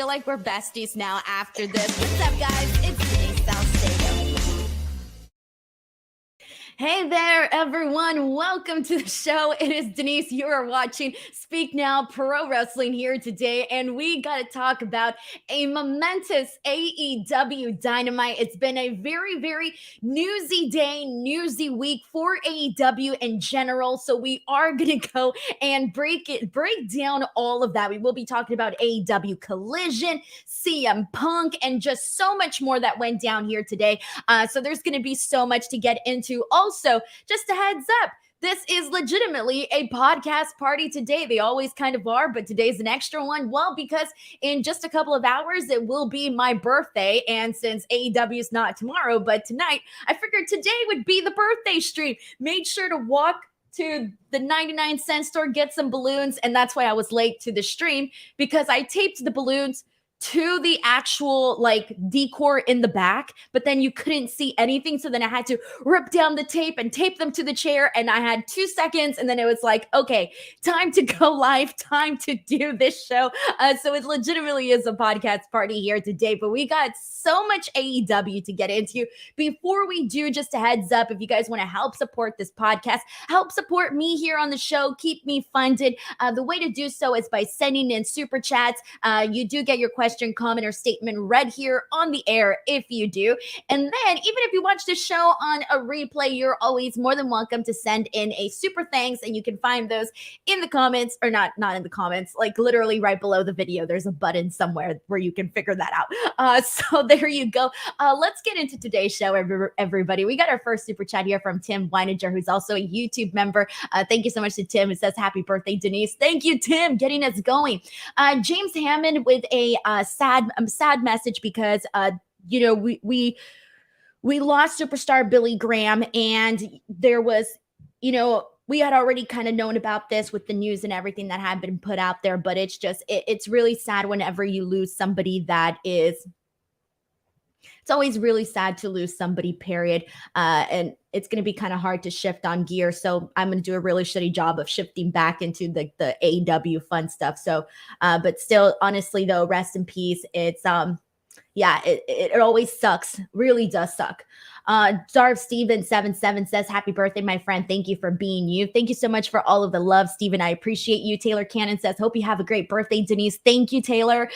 feel like we're besties now after this. What's up, guys? It's Denise Salcedo. Hey there, everyone. Welcome to the show. It is Denise. You are watching Speak Now Pro Wrestling here today, and we got to talk about a momentous AEW Dynamite. It's been a very, very newsy day, newsy week for AEW in general, so we are going to go and break down all of that. We will be talking about AEW Collision, CM Punk, and just so much more that went down here today. So there's going to be so much to get into. Also, just a heads up, this is legitimately a podcast party today. They always kind of are, but today's an extra one. Well, because in just a couple of hours, it will be my birthday. And since AEW is not tomorrow, but tonight, I figured today would be the birthday stream. Made sure to walk to the 99-cent store, get some balloons. And that's why I was late to the stream, because I taped the balloons to the actual like decor in the back, but then you couldn't see anything. So then I had to rip down the tape and tape them to the chair. And I had 2 seconds. And then it was like, okay, time to go live, time to do this show. So it legitimately is a podcast party here today, but we got so much AEW to get into. Before we do, just a heads up, if you guys want to help support this podcast, help support me here on the show, keep me funded. The way to do so is by sending in super chats. You do get your question, comment, or statement read here on the air if you do. And then even if you watch the show on a replay, you're always more than welcome to send in a super thanks, and you can find those in the comments, or not in the comments, like literally right below the video. There's a button somewhere where you can figure that out. So there you go. Let's get into today's show, everybody. We got our first super chat here from Tim Weininger, who's also a YouTube member. Thank you so much to Tim. It says, happy birthday, Denise. Thank you, Tim, getting us going. James Hammond with a sad message, because we lost superstar Billy Graham, and there was, we had already kind of known about this with the news and everything that had been put out there, but it's just it's really sad whenever you lose somebody that is. It's always really sad to lose somebody, period. And it's going to be kind of hard to shift on gear. So I'm going to do a really shitty job of shifting back into the AEW fun stuff. So, but still, honestly, though, rest in peace. It's, it always sucks. Really does suck. Darb Steven 77 says, happy birthday, my friend. Thank you for being you. Thank you so much for all of the love, Steven. I appreciate you. Taylor Cannon says, hope you have a great birthday, Denise. Thank you, Taylor,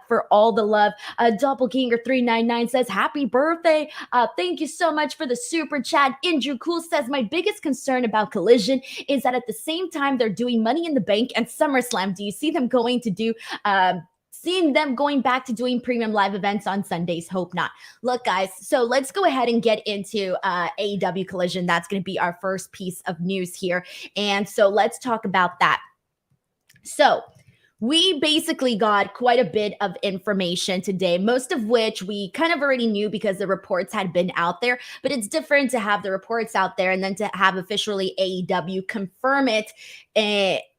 for all the love. Doppelganger 399 says, happy birthday. Thank you so much for the super chat. Andrew Cool says, my biggest concern about Collision is that at the same time they're doing Money in the Bank and SummerSlam, do you see them going to do seeing them going back to doing premium live events on Sundays? Hope not. Look, guys, so let's go ahead and get into AEW Collision. That's going to be our first piece of news here. And so let's talk about that. So we basically got quite a bit of information today, most of which we kind of already knew because the reports had been out there, but it's different to have the reports out there and then to have officially AEW confirm it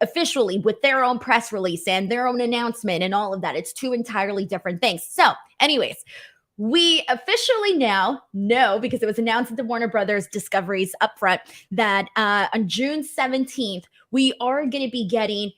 officially with their own press release and their own announcement and all of that. It's two entirely different things. So anyways, we officially now know, because it was announced at the Warner Brothers Discoveries upfront, that on June 17th, we are going to be getting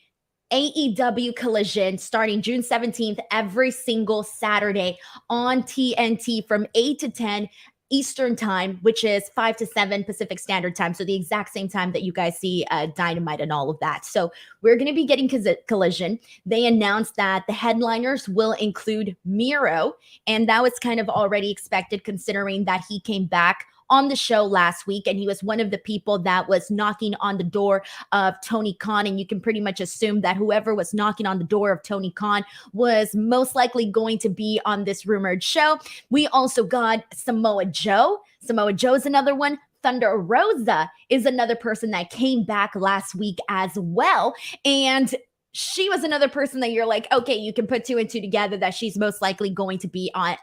AEW Collision starting June 17th every single Saturday on TNT from 8 to 10 Eastern time, which is 5 to 7 Pacific Standard Time. So the exact same time that you guys see Dynamite and all of that. So we're going to be getting Collision. They announced that the headliners will include Miro, and that was kind of already expected considering that he came back on the show last week, and he was one of the people that was knocking on the door of Tony Khan, and you can pretty much assume that whoever was knocking on the door of Tony Khan was most likely going to be on this rumored show. We also got Samoa Joe. Samoa Joe is another one. Thunder Rosa is another person that came back last week as well, and she was another person that you're like, okay, you can put two and two together that she's most likely going to be on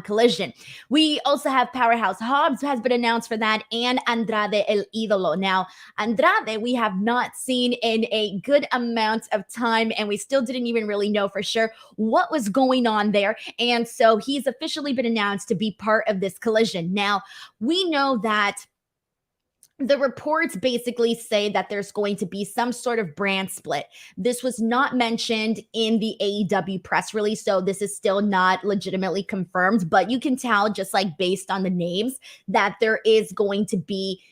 Collision. We also have Powerhouse Hobbs has been announced for that, and Andrade El Idolo. Now, Andrade, we have not seen in a good amount of time, and we still didn't even really know for sure what was going on there. And so he's officially been announced to be part of this Collision. Now, we know that the reports basically say that there's going to be some sort of brand split. This was not mentioned in the AEW press release, so this is still not legitimately confirmed, but you can tell just like based on the names that there is going to be,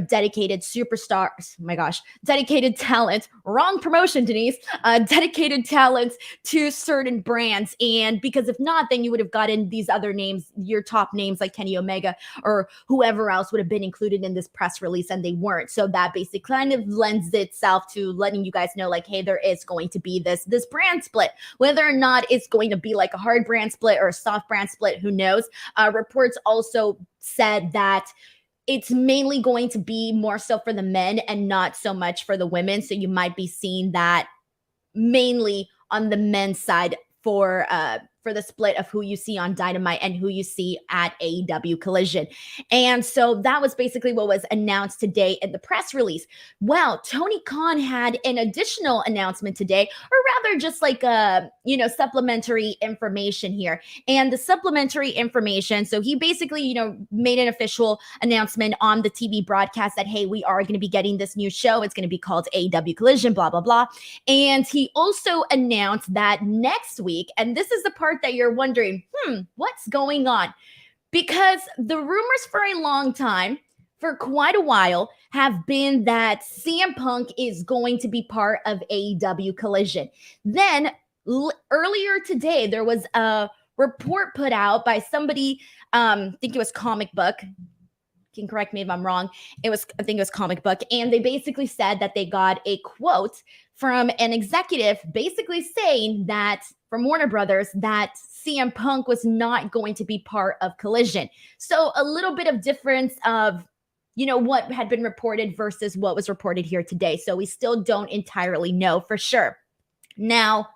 dedicated superstars. Oh my gosh, dedicated talent. Wrong promotion, Denise. Dedicated talents to certain brands. And because if not, then you would have gotten these other names, your top names like Kenny Omega or whoever else would have been included in this press release, and they weren't. So that basically kind of lends itself to letting you guys know, like, hey, there is going to be this brand split. Whether or not it's going to be like a hard brand split or a soft brand split, who knows? Reports also said that it's mainly going to be more so for the men and not so much for the women. So you might be seeing that mainly on the men's side for the split of who you see on Dynamite and who you see at AEW Collision. And so that was basically what was announced today in the press release. Well, Tony Khan had an additional announcement today, or rather just like supplementary information here. And the supplementary information, so he basically, made an official announcement on the TV broadcast that, hey, we are going to be getting this new show. It's going to be called AEW Collision, blah, blah, blah. And he also announced that next week, and this is the part that you're wondering, what's going on? Because the rumors for a long time, for quite a while, have been that CM Punk is going to be part of AEW Collision. Then earlier today, there was a report put out by somebody, I think it was Comic Book. You can correct me if I'm wrong. I think it was Comic Book. And they basically said that they got a quote from an executive basically saying that from Warner Brothers that CM Punk was not going to be part of Collision. So a little bit of difference of, what had been reported versus what was reported here today. So we still don't entirely know for sure. Now,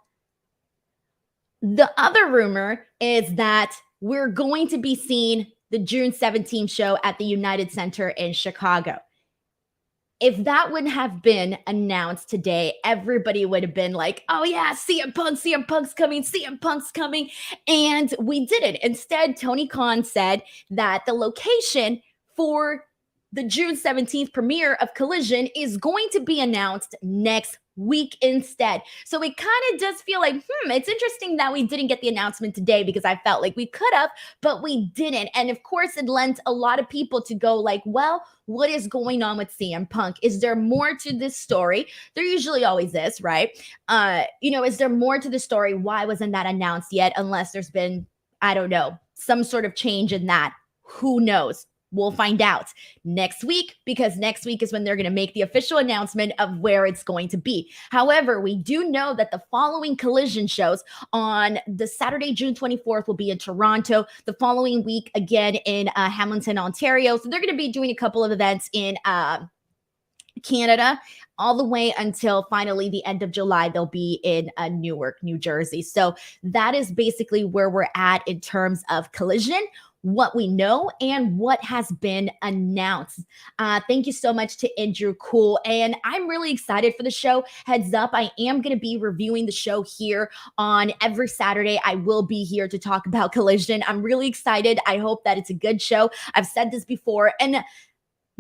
the other rumor is that we're going to be seeing the June 17th show at the United Center in Chicago. If that would have been announced today, everybody would have been like, oh yeah, CM Punk's coming. And we didn't. Instead, Tony Khan said that the location for the June 17th premiere of Collision is going to be announced next week instead. So it kind of does feel like, it's interesting that we didn't get the announcement today, because I felt like we could have, but we didn't. And of course, it lent a lot of people to go like, well, what is going on with CM Punk? Is there more to this story? There usually always is, right? Is there more to the story? Why wasn't that announced yet? Unless there's been, I don't know, some sort of change in that. Who knows? We'll find out next week, because next week is when they're going to make the official announcement of where it's going to be. However, we do know that the following Collision shows on the Saturday, June 24th will be in Toronto. The following week, again, in Hamilton, Ontario. So they're going to be doing a couple of events in Canada, all the way until finally the end of July. They'll be in Newark, New Jersey. So that is basically where we're at in terms of Collision, what we know and what has been announced. Thank you so much to Andrew Cool. And I'm really excited for the show. Heads up, I am going to be reviewing the show here on every Saturday. I will be here to talk about Collision. I'm really excited. I hope that it's a good show. I've said this before. And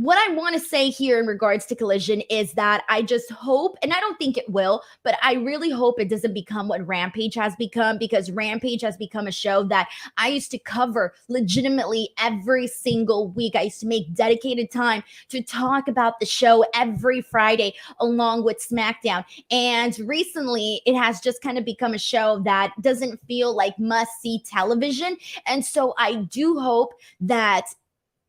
what I want to say here in regards to Collision is that I just hope, and I don't think it will, but I really hope it doesn't become what Rampage has become, because Rampage has become a show that I used to cover legitimately every single week. I used to make dedicated time to talk about the show every Friday along with Smackdown. And recently it has just kind of become a show that doesn't feel like must-see television. And so I do hope that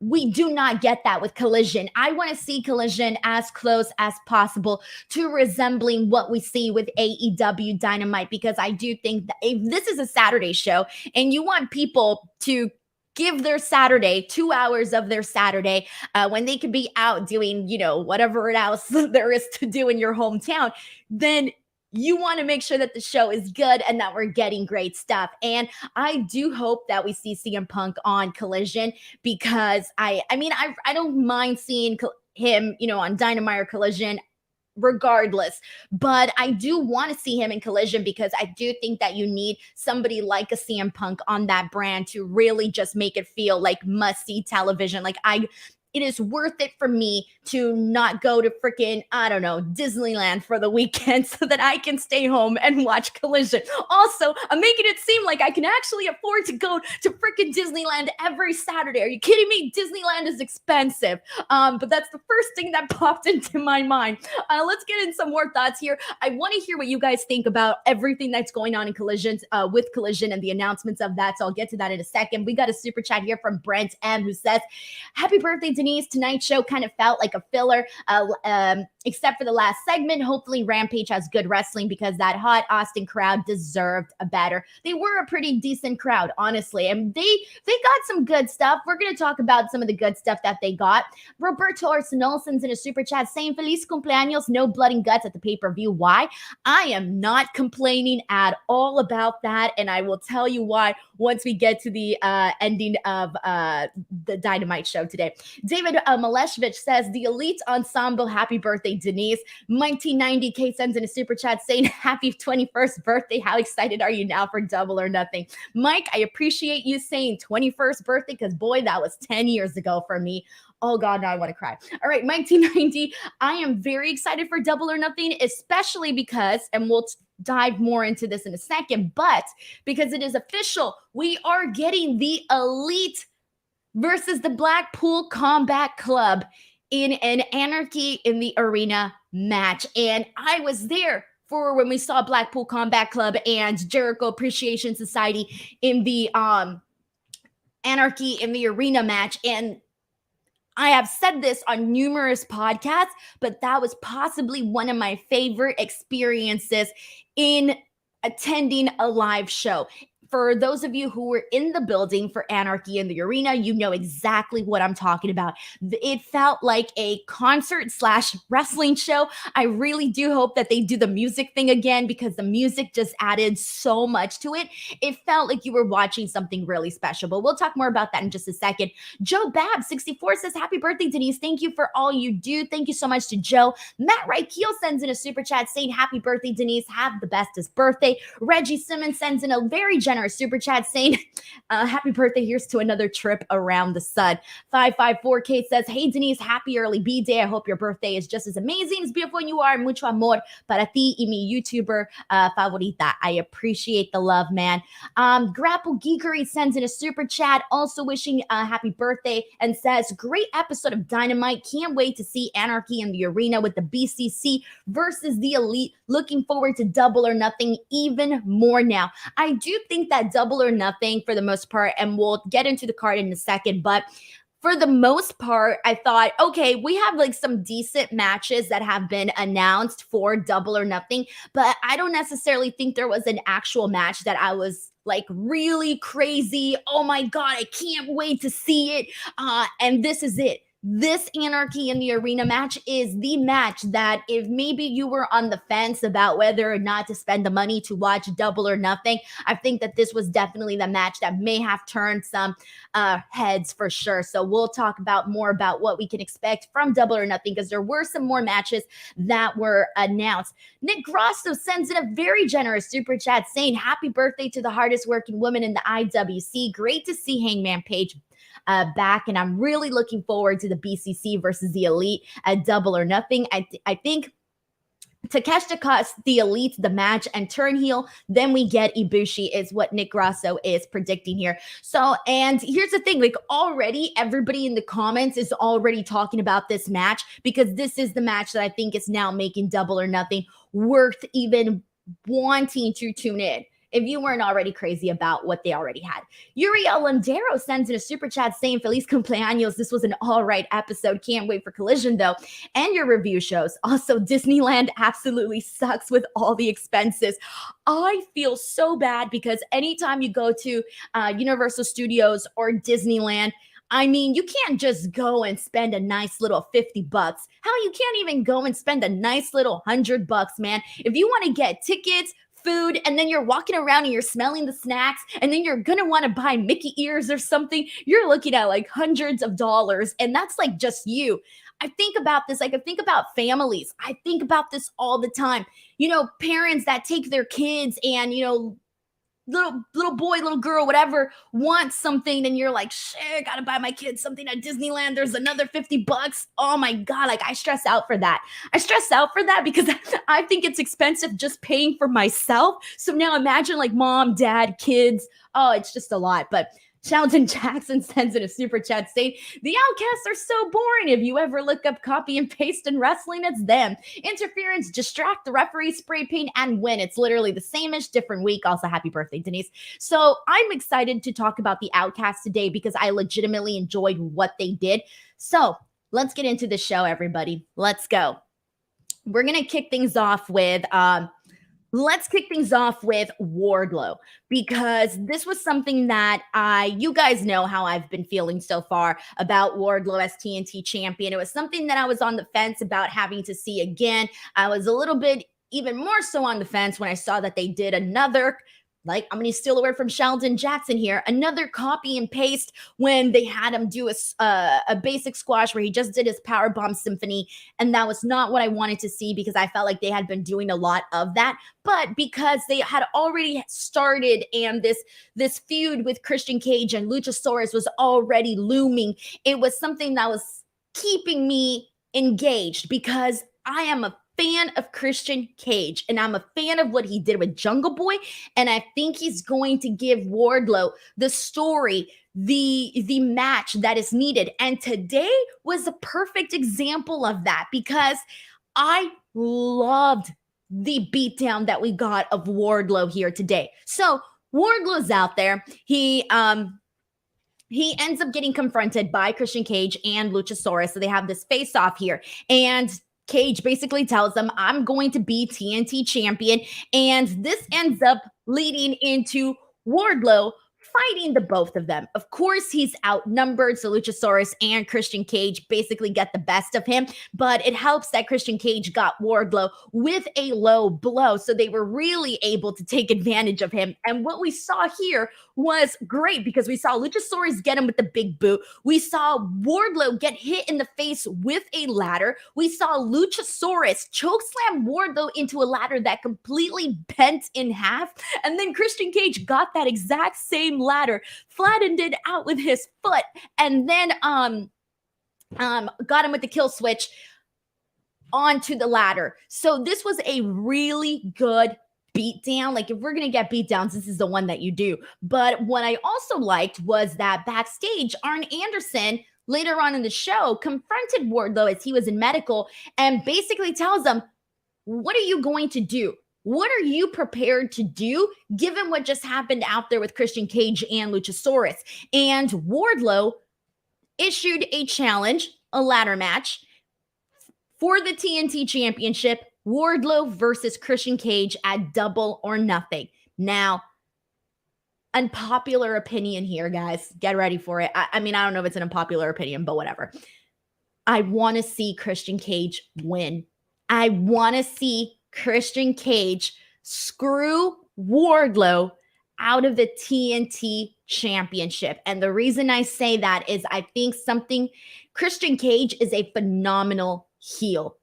we do not get that with Collision. I want to see Collision as close as possible to resembling what we see with AEW Dynamite, because I do think that if this is a Saturday show and you want people to give their Saturday, 2 hours of their Saturday, when they could be out doing, whatever else there is to do in your hometown, then you want to make sure that the show is good and that we're getting great stuff. And I do hope that we see CM Punk on Collision, because I don't mind seeing him, on Dynamite or Collision regardless, but I do want to see him in Collision, because I do think that you need somebody like a CM Punk on that brand to really just make it feel like must-see television. Like it is worth it for me to not go to freaking, I don't know, Disneyland for the weekend so that I can stay home and watch Collision. Also, I'm making it seem like I can actually afford to go to freaking Disneyland every Saturday. Are you kidding me? Disneyland is expensive. But that's the first thing that popped into my mind. Let's get in some more thoughts here. I want to hear what you guys think about everything that's going on in Collisions, with Collision and the announcements of that. So I'll get to that in a second. We got a super chat here from Brent M, who says, happy birthday, Denise. Tonight's show kind of felt like a filler, except for the last segment. Hopefully Rampage has good wrestling because that hot Austin crowd deserved a better. They were a pretty decent crowd, honestly, and they got some good stuff. We're going to talk about some of the good stuff that they got. Roberto Arsenalson's in a super chat saying, Feliz cumpleaños, no blood and guts at the pay-per-view. Why? I am not complaining at all about that, and I will tell you why once we get to the ending of the Dynamite show today. David Maleshevich says, the Elite Ensemble, happy birthday, Denise. 1990K sends in a super chat saying, happy 21st birthday. How excited are you now for Double or Nothing? Mike, I appreciate you saying 21st birthday because, boy, that was 10 years ago for me. Oh, God, now I want to cry. All right, 1990, I am very excited for Double or Nothing, especially because, and we'll dive more into this in a second, but because it is official, we are getting the Elite versus the Blackpool Combat Club in an Anarchy in the Arena match. And I was there for when we saw Blackpool Combat Club and Jericho Appreciation Society in the Anarchy in the Arena match. And I have said this on numerous podcasts, but that was possibly one of my favorite experiences in attending a live show. For those of you who were in the building for Anarchy in the Arena, you know exactly what I'm talking about. It felt like a concert/wrestling show. I really do hope that they do the music thing again because the music just added so much to it. It felt like you were watching something really special, but we'll talk more about that in just a second. Joe Bab 64 says, happy birthday, Denise. Thank you for all you do. Thank you so much to Joe. Matt Reichel sends in a super chat saying, happy birthday, Denise. Have the bestest birthday. Reggie Simmons sends in a very generous super chat saying, happy birthday. Here's to another trip around the sun. 554K says, hey, Denise, happy early B-Day. I hope your birthday is just as amazing, as beautiful you are. Mucho amor para ti y mi YouTuber favorita. I appreciate the love, man. Grapple Geekery sends in a super chat, also wishing a happy birthday and says, great episode of Dynamite. Can't wait to see Anarchy in the Arena with the BCC versus the Elite. Looking forward to Double or Nothing even more now. I do think that Double or Nothing for the most part, and we'll get into the card in a second, but for the most part, I thought, okay, we have like some decent matches that have been announced for Double or Nothing, but I don't necessarily think there was an actual match that I was like really crazy. Oh my God, I can't wait to see it. And this is it. This Anarchy in the Arena match is the match that if maybe you were on the fence about whether or not to spend the money to watch Double or Nothing, I think that this was definitely the match that may have turned some heads for sure. So we'll talk about more about what we can expect from Double or Nothing because there were some more matches that were announced. Nick Grosso sends in a very generous super chat saying, happy birthday to the hardest working woman in the IWC. Great to see Hangman Page back, and I'm really looking forward to the BCC versus the Elite at Double or Nothing. I think Takeshita cost the Elite the match and turn heel, then we get Ibushi is what Nick Grasso is predicting here. So, and here's the thing, like already everybody in the comments is already talking about this match because this is the match that I think is now making Double or Nothing worth even wanting to tune in if you weren't already crazy about what they already had. Uriel Londero sends in a super chat saying, Feliz cumpleaños. This was an all right episode. Can't wait for Collision, though. And your review shows. Also, Disneyland absolutely sucks with all the expenses. I feel so bad because anytime you go to Universal Studios or Disneyland, I mean, you can't just go and spend a nice little $50. Hell, you can't even go and spend a nice little $100, man. If you want to get tickets, food, and then you're walking around and you're smelling the snacks, and then you're gonna want to buy Mickey ears or something, you're looking at like hundreds of dollars, and that's like just you. I think about this, like I think about families. I think about this all the time. You know, parents that take their kids and, you know, little boy, little girl, whatever, wants something, and you're like, shit, gotta buy my kids something at Disneyland. There's another $50. Oh my God. Like, I stress out for that. I stress out for that because I think it's expensive just paying for myself. So now imagine like mom, dad, kids. Oh, it's just a lot. But Sheldon Jackson sends in a super chat saying, the Outcasts are so boring. If you ever look up copy and paste in wrestling, it's them. Interference, distract the referee, spray paint, and win. It's literally the same-ish, different week. Also, happy birthday, Denise. So I'm excited to talk about the Outcasts today because I legitimately enjoyed what they did. So let's get into the show, everybody. Let's go. We're going to kick things off with... Let's kick things off with Wardlow, because this was something that you guys know how I've been feeling so far about Wardlow as TNT champion. It was something that I was on the fence about having to see again. I was a little bit even more so on the fence when I saw that they did another, like, I'm going to steal a word from Sheldon Jackson here, another copy and paste when they had him do a basic squash where he just did his powerbomb symphony. And that was not what I wanted to see because I felt like they had been doing a lot of that. But because they had already started and this feud with Christian Cage and Luchasaurus was already looming, it was something that was keeping me engaged because I am a fan of Christian Cage and I'm a fan of what he did with Jungle Boy, and I think he's going to give Wardlow the story, the match that is needed. And today was a perfect example of that because I loved the beatdown that we got of Wardlow here today. So Wardlow's out there. He ends up getting confronted by Christian Cage and Luchasaurus. So they have this face off here, and Cage basically tells them, I'm going to be TNT champion. And this ends up leading into Wardlow fighting the both of them. Of course, he's outnumbered, so Luchasaurus and Christian Cage basically get the best of him, but it helps that Christian Cage got Wardlow with a low blow, so they were really able to take advantage of him. And what we saw here was great because we saw Luchasaurus get him with the big boot. We saw Wardlow get hit in the face with a ladder. We saw Luchasaurus chokeslam Wardlow into a ladder that completely bent in half. And then Christian Cage got that exact same ladder, flattened it out with his foot, and then got him with the kill switch onto the ladder. So this was a really good beat down. Like, if we're gonna get beat downs, this is the one that you do. But what I also liked was that backstage, Arn Anderson later on in the show confronted Wardlow as he was in medical and basically tells him, what are you going to do? What are you prepared to do given what just happened out there with Christian Cage and Luchasaurus? And Wardlow issued a challenge, a ladder match for the TNT Championship, Wardlow versus Christian Cage at Double or Nothing. Now, unpopular opinion here, guys. Get ready for it. I mean, I don't know if it's an unpopular opinion, but whatever. I want to see Christian Cage win. I want to see Christian Cage screw Wardlow out of the TNT Championship. And the reason I say that is I think Christian Cage is a phenomenal heel.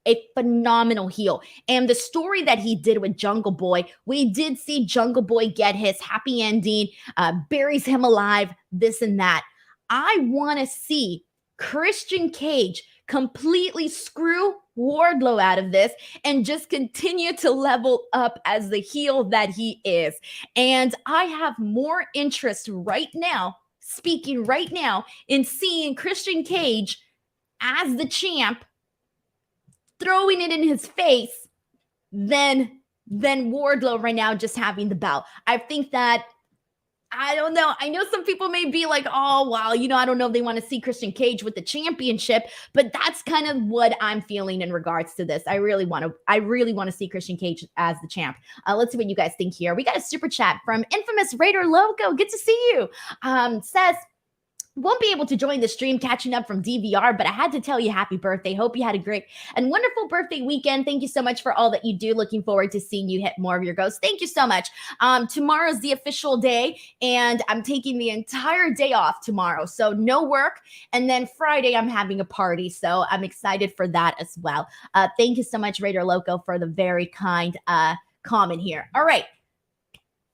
And the story that he did with Jungle Boy, we did see Jungle Boy get his happy ending, buries him alive, this and that. I want to see Christian Cage completely screw Wardlow out of this and just continue to level up as the heel that he is. And I have more interest right now, speaking right now, in seeing Christian Cage as the champ throwing it in his face than Wardlow right now just having the belt. I think that, I don't know. I know some people may be like, oh, well, I don't know if they want to see Christian Cage with the championship, but that's kind of what I'm feeling in regards to this. I really want to see Christian Cage as the champ. Let's see what you guys think here. We got a super chat from Infamous Raider Logo. Good to see you. Says, won't be able to join the stream catching up from DVR, but I had to tell you happy birthday. Hope you had a great and wonderful birthday weekend. Thank you so much for all that you do. Looking forward to seeing you hit more of your goals. Thank you so much. Tomorrow's the official day, and I'm taking the entire day off tomorrow. So no work. And then Friday, I'm having a party. So I'm excited for that as well. Thank you so much, Raider Loco, for the very kind comment here. All right.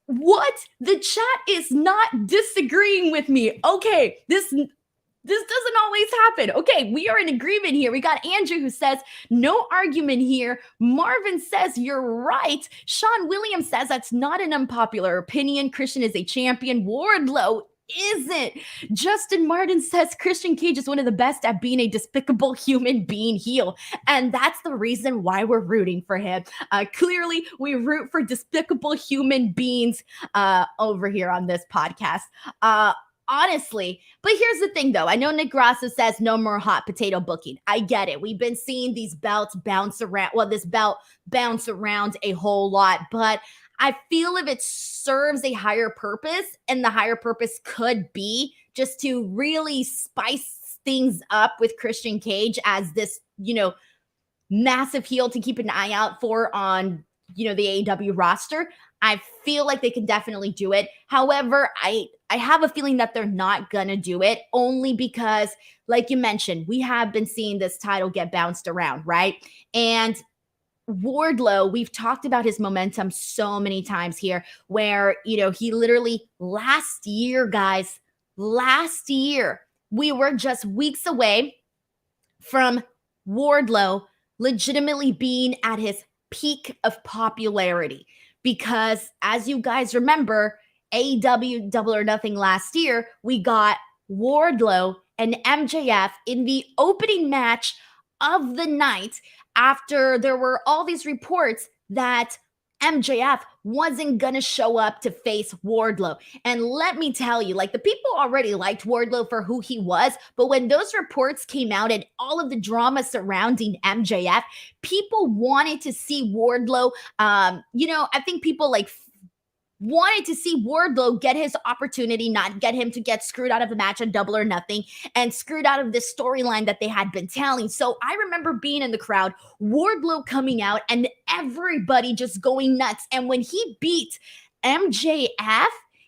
What? The chat is not disagreeing with me. Okay, this doesn't always happen. Okay, we are in agreement here. We got Andrew who says, no argument here. Marvin says, you're right. Sean Williams says, that's not an unpopular opinion. Christian is a champion. Wardlow isn't. Justin Martin says Christian Cage is one of the best at being a despicable human being heel. And that's the reason why we're rooting for him. Clearly, we root for despicable human beings over here on this podcast. Honestly, but here's the thing though. I know Nick Grasso says no more hot potato booking. I get it. We've been seeing these belts bounce around. Well, this belt bounce around a whole lot, but I feel if it serves a higher purpose, and the higher purpose could be just to really spice things up with Christian Cage as this, massive heel to keep an eye out for on, the AEW roster. I feel like they can definitely do it. However, I have a feeling that they're not going to do it, only because, like you mentioned, we have been seeing this title get bounced around, right? And Wardlow, we've talked about his momentum so many times here, where, he literally last year, we were just weeks away from Wardlow legitimately being at his peak of popularity. Because as you guys remember, AEW Double or Nothing last year, we got Wardlow and MJF in the opening match of the night after there were all these reports that MJF wasn't going to show up to face Wardlow. And let me tell you, the people already liked Wardlow for who he was, but when those reports came out and all of the drama surrounding MJF, people wanted to see Wardlow. I think people wanted to see Wardlow get his opportunity, not get him to get screwed out of the match on Double or Nothing and screwed out of this storyline that they had been telling. So I remember being in the crowd, Wardlow coming out and everybody just going nuts. And when he beat MJF,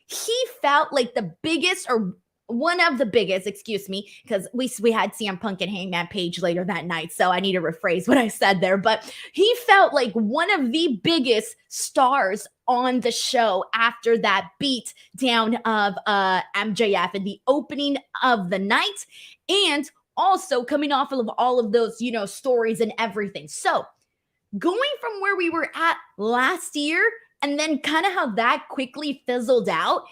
he felt like the biggest, or one of the biggest, excuse me, because we had CM Punk and Hangman Page later that night, so I need to rephrase what I said there, but he felt like one of the biggest stars on the show after that beat down of MJF in the opening of the night, and also coming off of all of those, stories and everything. So going from where we were at last year, and then kind of how that quickly fizzled out,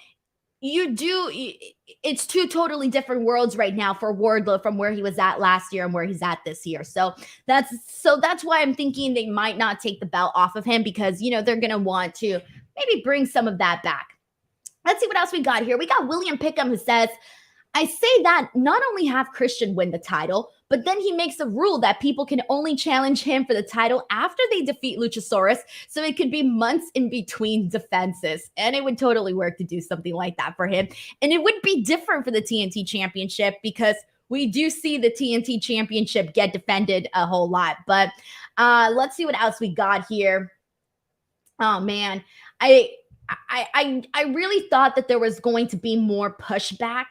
it's two totally different worlds right now for Wardlow from where he was at last year and where he's at this year. So that's why I'm thinking they might not take the belt off of him, because, they're going to want to maybe bring some of that back. Let's see what else we got here. We got William Pickham who says, I say that not only have Christian win the title, but then he makes a rule that people can only challenge him for the title after they defeat Luchasaurus, so it could be months in between defenses. And it would totally work to do something like that for him. And it would be different for the TNT Championship, because we do see the TNT Championship get defended a whole lot. But let's see what else we got here. Oh, man. I really thought that there was going to be more pushback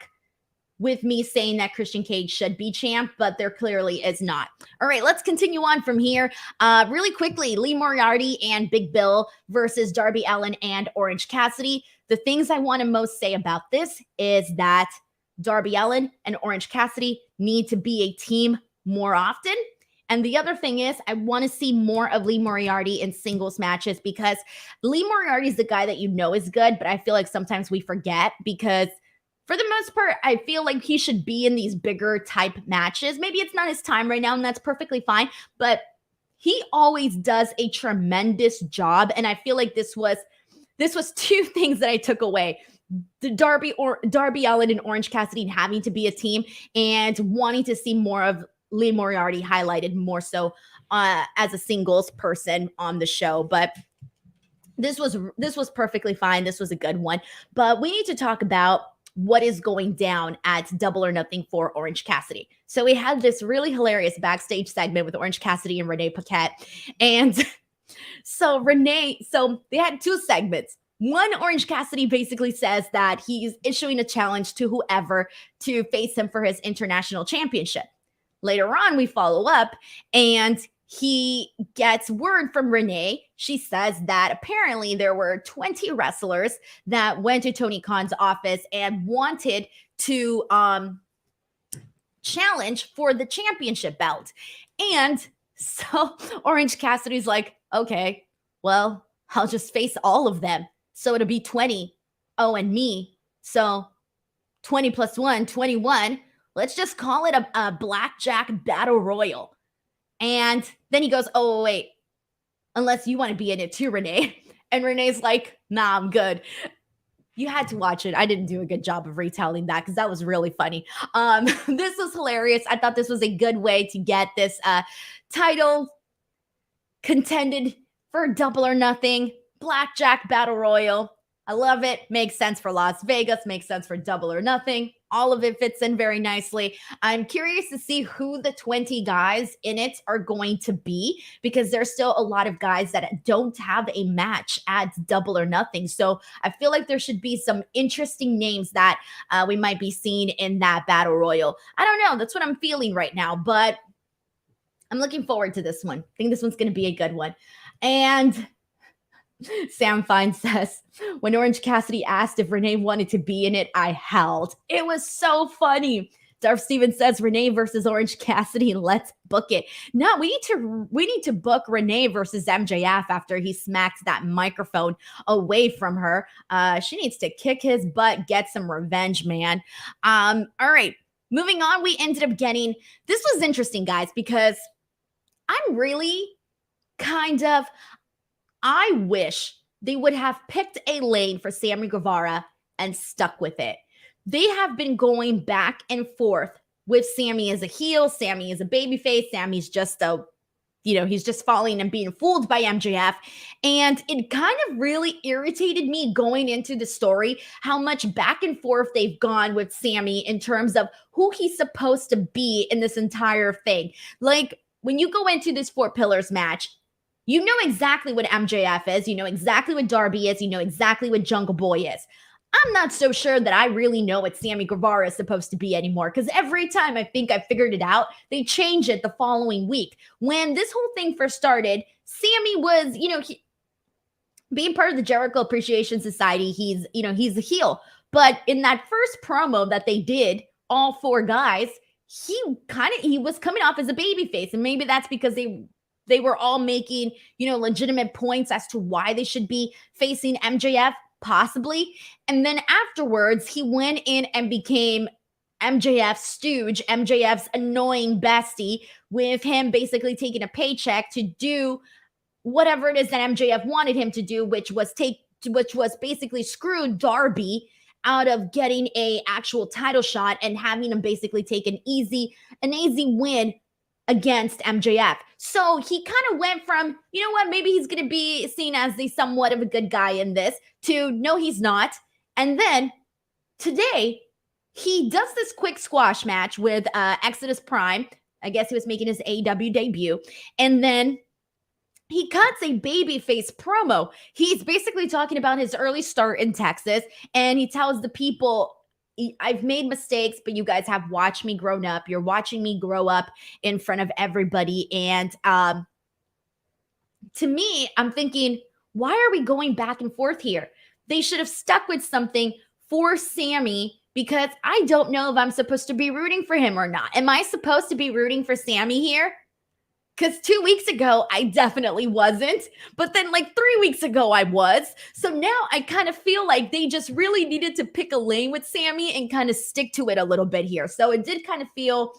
with me saying that Christian Cage should be champ, but there clearly is not. All right, let's continue on from here. Really quickly, Lee Moriarty and Big Bill versus Darby Allin and Orange Cassidy. The things I want to most say about this is that Darby Allin and Orange Cassidy need to be a team more often. And the other thing is, I want to see more of Lee Moriarty in singles matches, because Lee Moriarty is the guy that is good, but I feel like sometimes we forget, because for the most part, I feel like he should be in these bigger type matches. Maybe it's not his time right now, and that's perfectly fine, but he always does a tremendous job. And I feel like this was two things that I took away. The Darby Allin and Orange Cassidy having to be a team, and wanting to see more of Lee Moriarty highlighted more so as a singles person on the show. But this was perfectly fine. This was a good one. But we need to talk about what is going down at Double or Nothing for Orange Cassidy. So we had this really hilarious backstage segment with Orange Cassidy and Renee Paquette. And so they had two segments. One, Orange Cassidy basically says that he's issuing a challenge to whoever to face him for his international championship. Later on, we follow up, and he gets word from Renee. She says that apparently there were 20 wrestlers that went to Tony Khan's office and wanted to challenge for the championship belt. And so Orange Cassidy's like, okay, well, I'll just face all of them. So it'll be 20. Oh, and me. So 20 plus 1, 21. Let's just call it a blackjack battle royal. And then he goes, oh, wait, unless you want to be in it too, Renee. And Renee's like, nah, I'm good. You had to watch it. I didn't do a good job of retelling that because that was really funny. This was hilarious. I thought this was a good way to get this title contended for Double or Nothing, Blackjack Battle Royal. I love it. Makes sense for Las Vegas. Makes sense for Double or Nothing. All of it fits in very nicely. I'm curious to see who the 20 guys in it are going to be because there's still a lot of guys that don't have a match at Double or Nothing. So I feel like there should be some interesting names that we might be seeing in that Battle Royal. I don't know. That's what I'm feeling right now, but I'm looking forward to this one. I think this one's going to be a good one. And Sam Fine says, when Orange Cassidy asked if Renee wanted to be in it, I howled. It was so funny. Steven says, Renee versus Orange Cassidy, let's book it. No, we need to book Renee versus MJF after he smacks that microphone away from her. She needs to kick his butt, get some revenge, man. All right, moving on. We ended up getting, this was interesting, guys, because I'm really I wish they would have picked a lane for Sammy Guevara and stuck with it. They have been going back and forth with Sammy as a heel, Sammy as a babyface, Sammy's just he's just falling and being fooled by MJF. And it kind of really irritated me going into the story, how much back and forth they've gone with Sammy in terms of who he's supposed to be in this entire thing. Like, when you go into this Four Pillars match, you know exactly what MJF is. You know exactly what Darby is. You know exactly what Jungle Boy is. I'm not so sure that I really know what Sammy Guevara is supposed to be anymore because every time I think I figured it out, they change it the following week. When this whole thing first started, Sammy was, being part of the Jericho Appreciation Society, he's a heel. But in that first promo that they did, all four guys, he was coming off as a babyface. And maybe that's because they were all making, legitimate points as to why they should be facing MJF, possibly. And then afterwards, he went in and became MJF's stooge, MJF's annoying bestie, with him basically taking a paycheck to do whatever it is that MJF wanted him to do, which was basically screw Darby out of getting a actual title shot and having him basically take an easy win against MJF. So he kind of went from, maybe he's going to be seen as the somewhat of a good guy in this, to no, he's not. And then today, he does this quick squash match with Exodus Prime. I guess he was making his AEW debut. And then he cuts a babyface promo. He's basically talking about his early start in Texas. And he tells the people, I've made mistakes, but you guys have watched me grow up. You're watching me grow up in front of everybody. And to me, I'm thinking, why are we going back and forth here? They should have stuck with something for Sammy, because I don't know if I'm supposed to be rooting for him or not. Am I supposed to be rooting for Sammy here? Because 2 weeks ago, I definitely wasn't. But then 3 weeks ago, I was. So now I kind of feel like they just really needed to pick a lane with Sammy and kind of stick to it a little bit here. So it did kind of feel,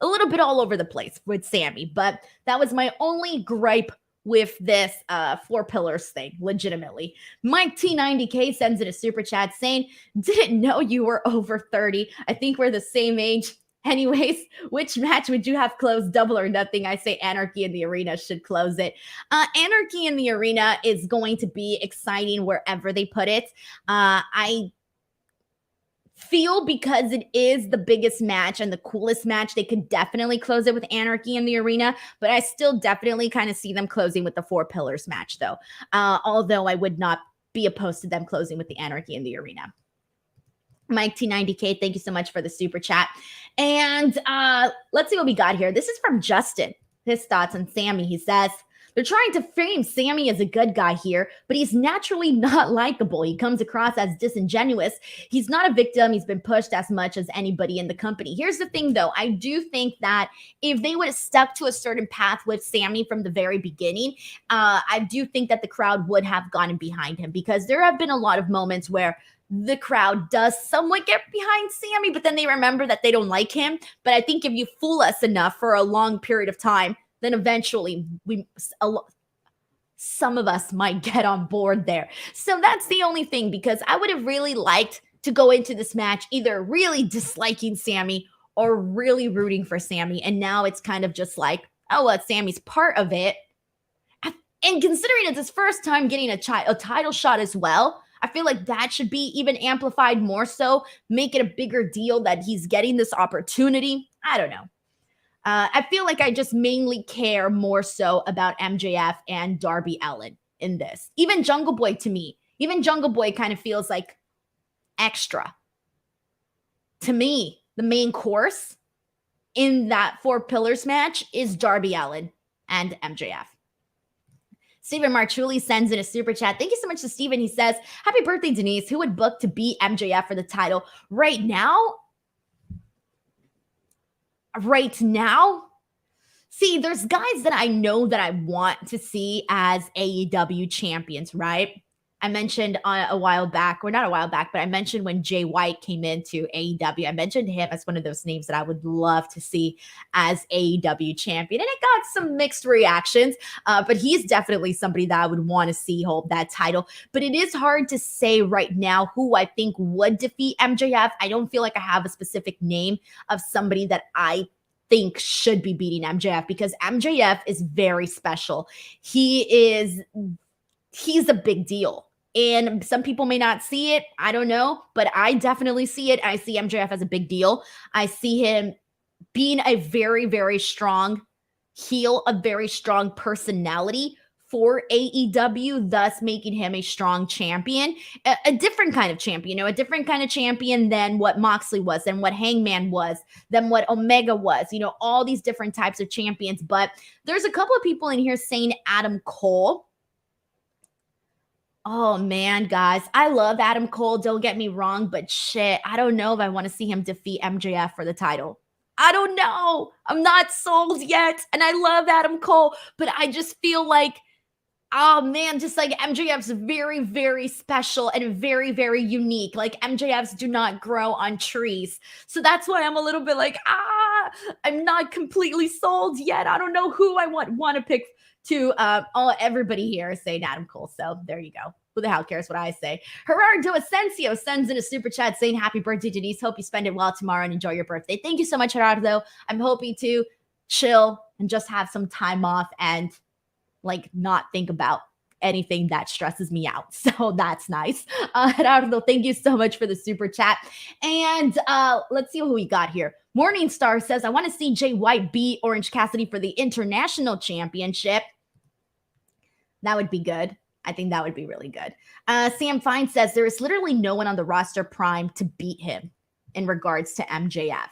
a little bit all over the place with Sammy. But that was my only gripe with this Four Pillars thing, legitimately. Mike T90K sends in a super chat saying, didn't know you were over 30. I think we're the same age. Anyways, which match would you have closed, Double or Nothing? I say Anarchy in the Arena should close it. Anarchy in the Arena is going to be exciting wherever they put it. I feel because it is the biggest match and the coolest match, they could definitely close it with Anarchy in the Arena, but I still definitely kind of see them closing with the Four Pillars match, though. Although I would not be opposed to them closing with the Anarchy in the Arena. Mike T90K, thank you so much for the super chat. And let's see what we got here. This is from Justin. his thoughts on Sammy. He says, they're trying to frame Sammy as a good guy here, but he's naturally not likable. He comes across as disingenuous. He's not a victim. He's been pushed as much as anybody in the company. Here's the thing, though. I do think that if they would have stuck to a certain path with Sammy from the very beginning, I do think that the crowd would have gone behind him, because there have been a lot of moments where the crowd does somewhat get behind Sammy, but then they remember that they don't like him. But I think if you fool us enough for a long period of time, then eventually some of us might get on board there. So that's the only thing, because I would have really liked to go into this match either really disliking Sammy or really rooting for Sammy. And now it's kind of just like, oh, well, Sammy's part of it. And considering it's his first time getting a title shot as well, I feel like that should be even amplified more so, make it a bigger deal that he's getting this opportunity. I don't know. I feel like I just mainly care more so about MJF and Darby Allin in this. Even Jungle Boy, to me, kind of feels like extra. To me, the main course in that 4 pillars match is Darby Allin and MJF. Stephen Marchulli sends in a super chat. Thank you so much to Stephen. He says, happy birthday, Denise. Who would book to beat MJF for the title? Right now? See, there's guys that I know that I want to see as AEW champions, right? I mentioned a while back, or not a while back, but I mentioned when Jay White came into AEW, I mentioned him as one of those names that I would love to see as AEW champion. And it got some mixed reactions, but he's definitely somebody that I would want to see hold that title. But it is hard to say right now who I think would defeat MJF. I don't feel like I have a specific name of somebody that I think should be beating MJF, because MJF is very special. He's a big deal. And some people may not see it. I don't know, but I definitely see it. I see MJF as a big deal. I see him being a very, very strong heel, a very strong personality for AEW, thus making him a strong champion, a different kind of champion, a different kind of champion than what Moxley was, than what Hangman was, than what Omega was, all these different types of champions. But there's a couple of people in here saying Adam Cole. Oh, man, guys, I love Adam Cole. Don't get me wrong, but shit, I don't know if I want to see him defeat MJF for the title. I don't know. I'm not sold yet, and I love Adam Cole, but I just feel like, oh, man, just like MJF's very, very special and very, very unique. Like MJFs do not grow on trees. So that's why I'm a little bit like, I'm not completely sold yet. I don't know who I want to pick to everybody here is saying Adam Cole. So there you go. Who the hell cares what I say? Gerardo Asensio sends in a super chat saying, happy birthday, Denise. Hope you spend it well tomorrow and enjoy your birthday. Thank you so much, Gerardo. I'm hoping to chill and just have some time off and not think about anything that stresses me out. So that's nice. Gerardo, thank you so much for the super chat. And let's see who we got here. Morningstar says, I want to see Jay White beat Orange Cassidy for the International Championship. That would be good. I think that would be really good. Sam Fine says, there is literally no one on the roster prime to beat him in regards to MJF.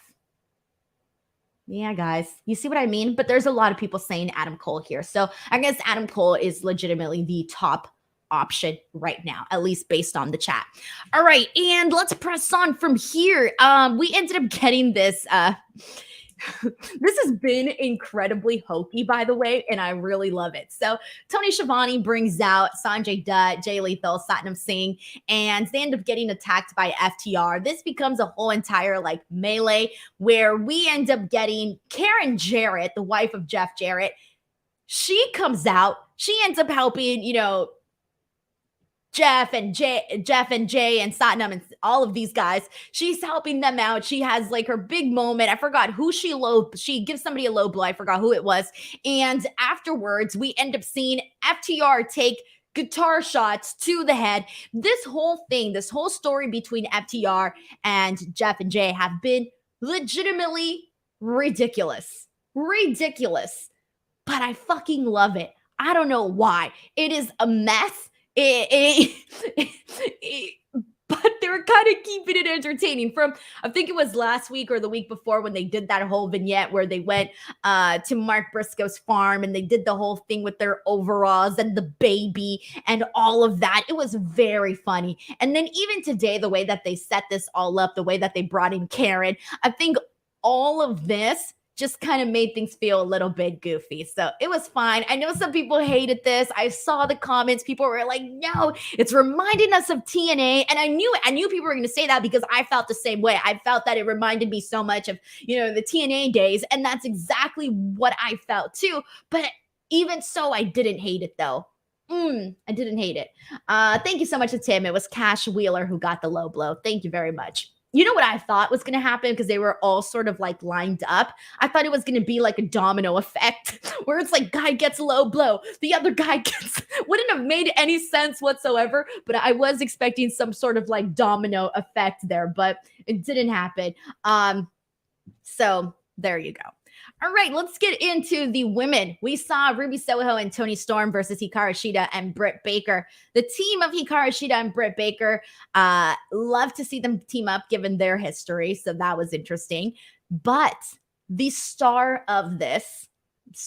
Yeah, guys, you see what I mean? But there's a lot of people saying Adam Cole here. So I guess Adam Cole is legitimately the top option right now, at least based on the chat. All right, and let's press on from here. We ended up getting this. This has been incredibly hokey, by the way, and I really love it. So Tony Schiavone brings out Sanjay Dutt, Jay Lethal, Satnam Singh, and they end up getting attacked by FTR. This becomes a whole entire melee where we end up getting Karen Jarrett, the wife of Jeff Jarrett. She comes out. She ends up helping, Jeff and Jay and Satnam and all of these guys. She's helping them out. She has her big moment. I forgot who she gives somebody a low blow. I forgot who it was. And afterwards, we end up seeing FTR take guitar shots to the head. This whole story between FTR and Jeff and Jay have been legitimately ridiculous. Ridiculous. But I fucking love it. I don't know why. It is a mess. but they were kind of keeping it entertaining. From, I think it was last week or the week before, when they did that whole vignette where they went to Mark Briscoe's farm and they did the whole thing with their overalls and the baby and all of that. It was very funny. And then even today, the way that they set this all up, the way that they brought in Karen, I think all of this just kind of made things feel a little bit goofy. So it was fine. I know some people hated this. I saw the comments. People were like, no, it's reminding us of TNA. And I knew people were going to say that, because I felt the same way. I felt that it reminded me so much of, the TNA days. And that's exactly what I felt too. But even so, I didn't hate it though. I didn't hate it. Thank you so much to Tim. It was Cash Wheeler who got the low blow. Thank you very much. You know what I thought was going to happen, because they were all sort of like lined up? I thought it was going to be like a domino effect where it's like guy gets low blow, the other guy gets, wouldn't have made any sense whatsoever, but I was expecting some sort of like domino effect there, but it didn't happen. So there you go. All right, let's get into the women. We saw Ruby Soho and Toni Storm versus Hikaru Shida and Britt Baker. The team of Hikaru Shida and Britt Baker, love to see them team up given their history, so that was interesting. But the star of this was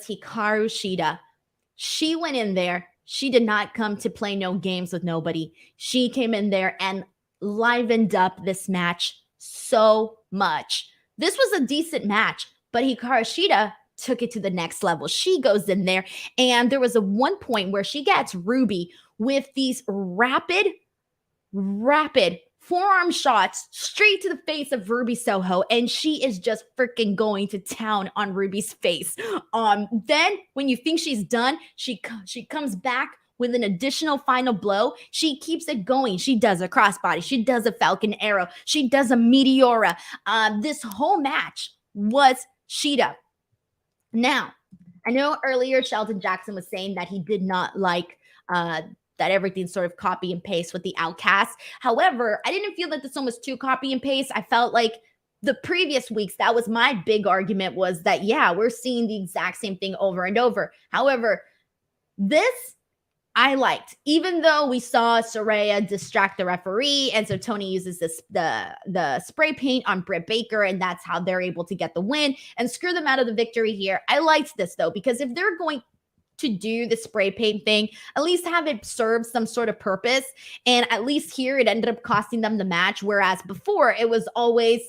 Hikaru Shida. She went in there. She did not come to play no games with nobody. She came in there and livened up this match so much. This was a decent match, but Hikaru Shida took it to the next level. She goes in there, and there was a one point where she gets Ruby with these rapid forearm shots straight to the face of Ruby Soho, and she is just freaking going to town on Ruby's face. Then when you think she's done, she comes back with an additional final blow. She keeps it going. She does a crossbody. She does a Falcon Arrow. She does a Meteora. This whole match was Shida. Now, I know earlier Shelton Jackson was saying that he did not like that everything sort of copy and paste with the Outcast. However, I didn't feel that this one was too copy and paste. I felt like the previous weeks, that was my big argument, was that, yeah, we're seeing the exact same thing over and over. However, this I liked, even though we saw Saraya distract the referee, and so Toni uses the spray paint on Britt Baker, and that's how they're able to get the win and screw them out of the victory here. I liked this though, because if they're going to do the spray paint thing, at least have it serve some sort of purpose. And at least here it ended up costing them the match, whereas before it was always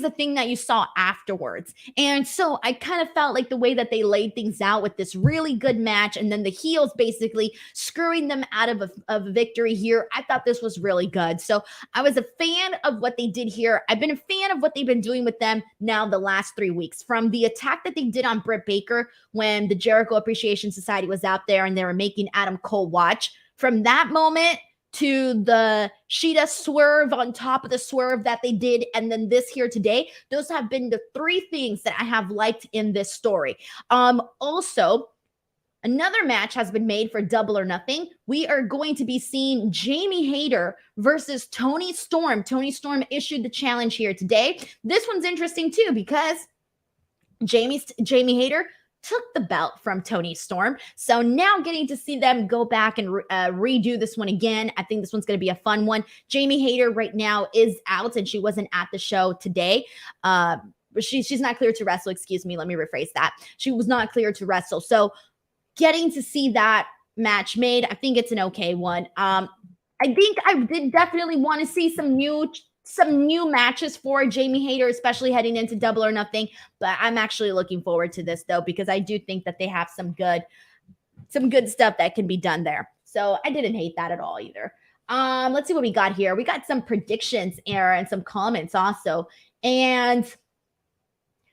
a thing that you saw afterwards. And so I kind of felt like the way that they laid things out with this really good match, and then the heels basically screwing them out of a victory here, I thought this was really good. So I was a fan of what they did here. I've been a fan of what they've been doing with them now the last 3 weeks. From the attack that they did on Britt Baker when the Jericho Appreciation Society was out there and they were making Adam Cole watch, from that moment to the Shida swerve on top of the swerve that they did, and then this here today, those have been the 3 things that I have liked in this story. Also, another match has been made for Double or Nothing. We are going to be seeing Jamie Hayter versus Toni Storm. Toni Storm issued the challenge here today. This one's interesting too, because Jamie Hayter took the belt from Toni Storm. So now getting to see them go back and redo this one again. I think this one's going to be a fun one. Jamie Hayter right now is out, and she wasn't at the show today. She's not cleared to wrestle. Excuse me. Let me rephrase that. She was not cleared to wrestle. So getting to see that match made, I think it's an okay one. I think I did definitely want to see some new matches for Jamie Hayter, especially heading into Double or Nothing. But I'm actually looking forward to this though, because I do think that they have some good stuff that can be done there. So I didn't hate that at all either. Let's see what we got here. We got some predictions and some comments also. And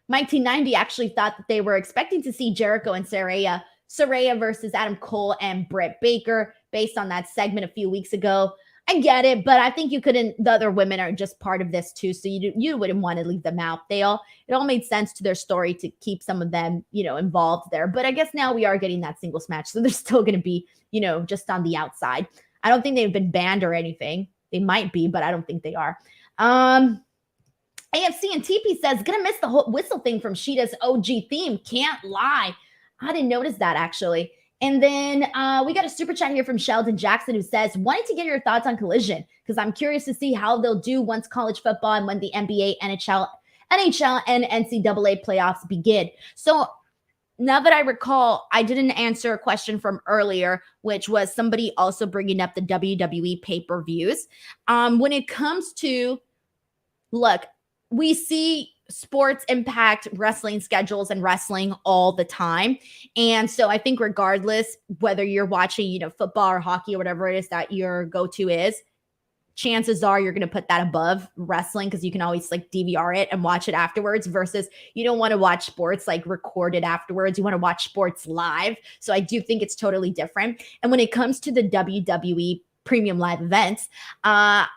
Mike T90 actually thought that they were expecting to see Jericho and Saraya versus Adam Cole and Britt Baker based on that segment a few weeks ago. I get it, but I think you couldn't. The other women are just part of this too, so you wouldn't want to leave them out. It all made sense to their story to keep some of them, involved there. But I guess now we are getting that singles match, so they're still going to be, just on the outside. I don't think they've been banned or anything. They might be, but I don't think they are. AFC and TP says gonna miss the whole whistle thing from Shida's OG theme. Can't lie. I didn't notice that actually. And then we got a super chat here from Sheldon Jackson who says, wanted to get your thoughts on Collision because I'm curious to see how they'll do once college football and when the NBA, NHL, and NCAA playoffs begin. So now that I recall, I didn't answer a question from earlier, which was somebody also bringing up the WWE pay-per-views. When it comes to, look, we see sports impact wrestling schedules and wrestling all the time. And so I think regardless whether you're watching, football or hockey or whatever it is that your go-to is, chances are you're going to put that above wrestling because you can always like DVR it and watch it afterwards versus you don't want to watch sports like recorded afterwards. You want to watch sports live. So I do think it's totally different. And when it comes to the WWE premium live events, I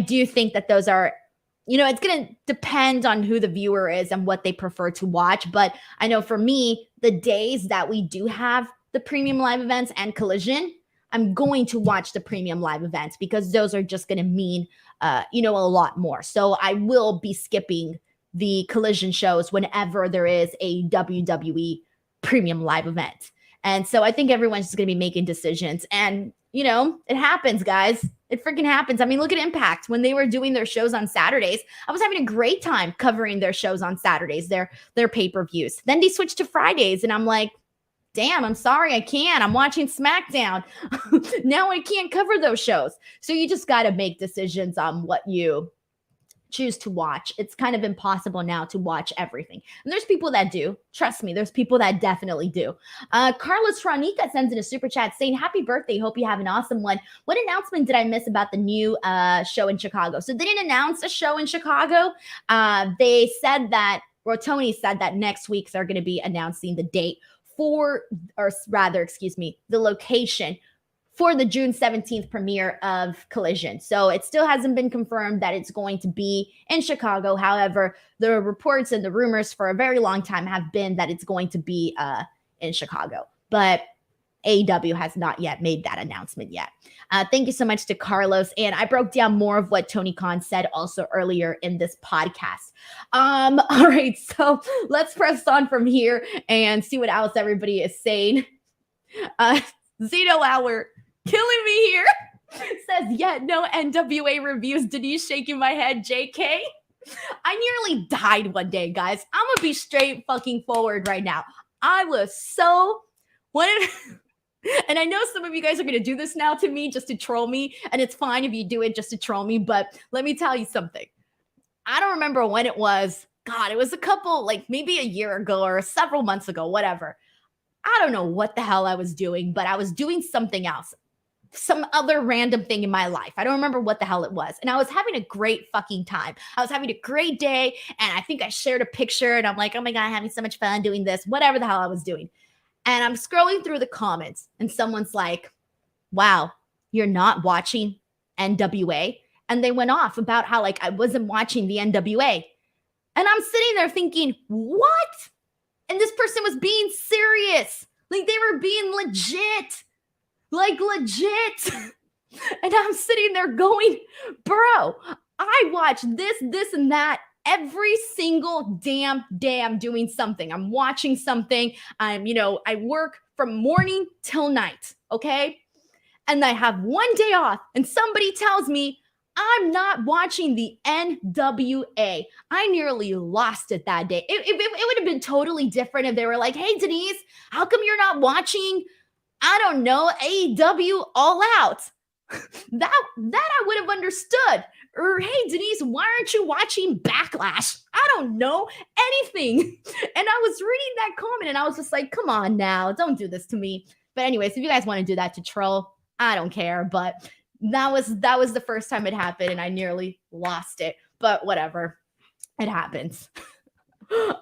do think that those are, it's going to depend on who the viewer is and what they prefer to watch. But I know for me, the days that we do have the premium live events and Collision, I'm going to watch the premium live events because those are just going to mean, a lot more. So I will be skipping the Collision shows whenever there is a WWE premium live event. And so I think everyone's just going to be making decisions. And, it happens, guys. It freaking happens. I mean, look at Impact. When they were doing their shows on Saturdays, I was having a great time covering their shows on Saturdays, their pay-per-views. Then they switched to Fridays, and I'm like, damn, I'm sorry, I can't. I'm watching Smackdown. Now I can't cover those shows. So you just got to make decisions on what you choose to watch. It's kind of impossible now to watch everything. And there's people that do. Trust me, there's people that definitely do. Carlos Franica sends in a super chat saying, happy birthday. Hope you have an awesome one. What announcement did I miss about the new show in Chicago? So they didn't announce a show in Chicago. They said that, or Tony said that next week they're going to be announcing the date the location for the June 17th premiere of Collision. So it still hasn't been confirmed that it's going to be in Chicago. However, the reports and the rumors for a very long time have been that it's going to be in Chicago. But AEW has not yet made that announcement yet. Thank you so much to Carlos. And I broke down more of what Tony Khan said also earlier in this podcast. All right, so let's press on from here and see what else everybody is saying. Zeno Hour, killing me here, says, yeah, no NWA reviews. Denise shaking my head, JK. I nearly died one day, guys. I'm going to be straight fucking forward right now. I was so... And I know some of you guys are going to do this now to me just to troll me. And it's fine if you do it just to troll me. But let me tell you something. I don't remember when it was. God, it was a couple, like maybe a year ago or several months ago, whatever. I don't know what the hell I was doing, but I was doing something else. Some other random thing in my life. I don't remember what the hell it was. And I was having a great fucking time. I was having a great day. And I think I shared a picture and I'm like, oh my God, I'm having so much fun doing this, whatever the hell I was doing. And I'm scrolling through the comments and someone's like, wow, you're not watching NWA? And they went off about how like I wasn't watching the NWA. And I'm sitting there thinking, what? And this person was being serious. Like they were being legit. Like legit. And I'm sitting there going, bro, I watch this, and that every single damn doing something. I'm watching something. I work from morning till night, okay? And I have one day off and somebody tells me I'm not watching the NWA. I nearly lost it that day. It would have been totally different if they were like, hey, Denise, how come you're not watching, I don't know, AEW All Out? That I would have understood. Or, hey, Denise, why aren't you watching Backlash? I don't know anything. And I was reading that comment and I was just like, come on now, don't do this to me. But anyways, if you guys want to do that to troll, I don't care. But that was the first time it happened and I nearly lost it. But whatever, it happens.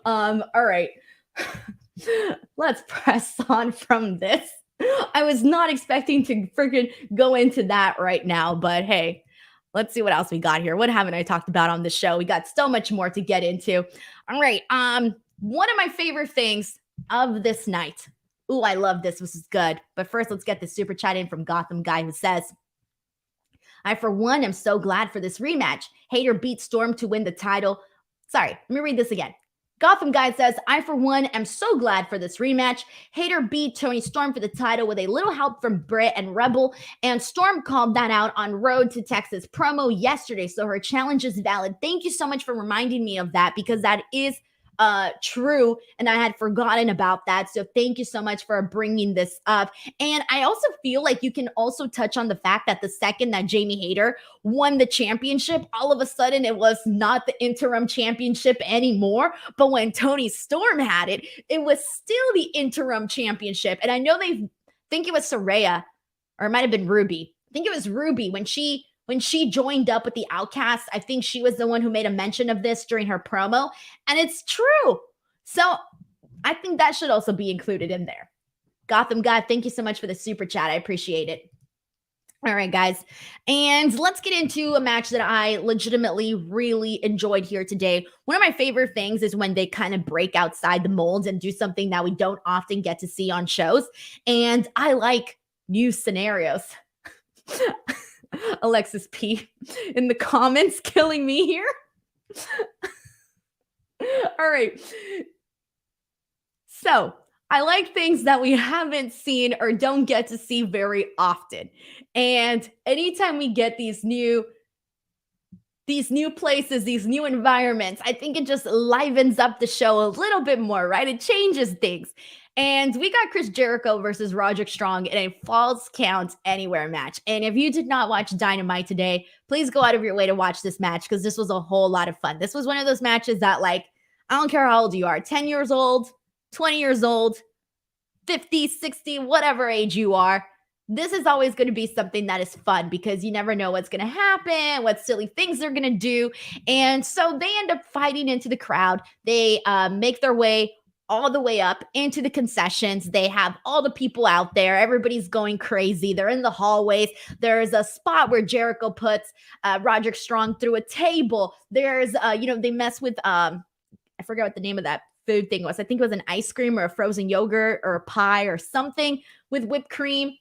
All right. Let's press on from this. I was not expecting to freaking go into that right now, but hey, let's see what else we got here. What haven't I talked about on the show? We got so much more to get into. All right. One of my favorite things of this night. Ooh, I love this. This is good. But first, let's get the super chat in from Gotham Guy who says, I, for one, am so glad for this rematch. Hater beat Storm to win the title. Sorry, let me read this again. Gotham Guy says, I, for one, am so glad for this rematch. Hayter beat Toni Storm for the title with a little help from Britt and Rebel, and Storm called that out on Road to Texas promo yesterday, so her challenge is valid. Thank you so much for reminding me of that, because that is true, and I had forgotten about that. So thank you so much for bringing this up. And I also feel like you can also touch on the fact that the second that Jamie Hayter won the championship, all of a sudden it was not the interim championship anymore. But when Toni Storm had it, it was still the interim championship. And I know they think it was Saraya, or it might have been Ruby. I think it was Ruby when she joined up with the Outcasts. I think she was the one who made a mention of this during her promo, and it's true. So I think that should also be included in there. Gotham God, thank you so much for the super chat. I appreciate it. All right, guys. And let's get into a match that I legitimately really enjoyed here today. One of my favorite things is when they kind of break outside the molds and do something that we don't often get to see on shows. And I like new scenarios. Alexis P in the comments killing me here. All right. So I like things that we haven't seen or don't get to see very often. And anytime we get these new places, these new environments, I think it just livens up the show a little bit more, right? It changes things. And we got Chris Jericho versus Roderick Strong in a Falls Count Anywhere match. And if you did not watch Dynamite today, please go out of your way to watch this match, because this was a whole lot of fun. This was one of those matches that, like, I don't care how old you are, 10 years old, 20 years old, 50, 60, whatever age you are, this is always going to be something that is fun, because you never know what's going to happen, what silly things they're going to do. And so they end up fighting into the crowd. They make their way all the way up into the concessions. They have all the people out there. Everybody's going crazy. They're in the hallways. There's a spot where Jericho puts Roderick Strong through a table. There's, they mess with, I forget what the name of that food thing was. I think it was an ice cream or a frozen yogurt or a pie or something with whipped cream.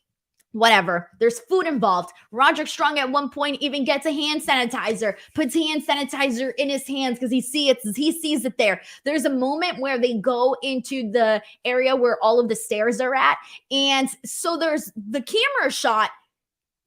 Whatever. There's food involved. Roderick Strong at one point even gets a hand sanitizer, puts hand sanitizer in his hands because he sees it there. There's a moment where they go into the area where all of the stairs are at. And so there's the camera shot.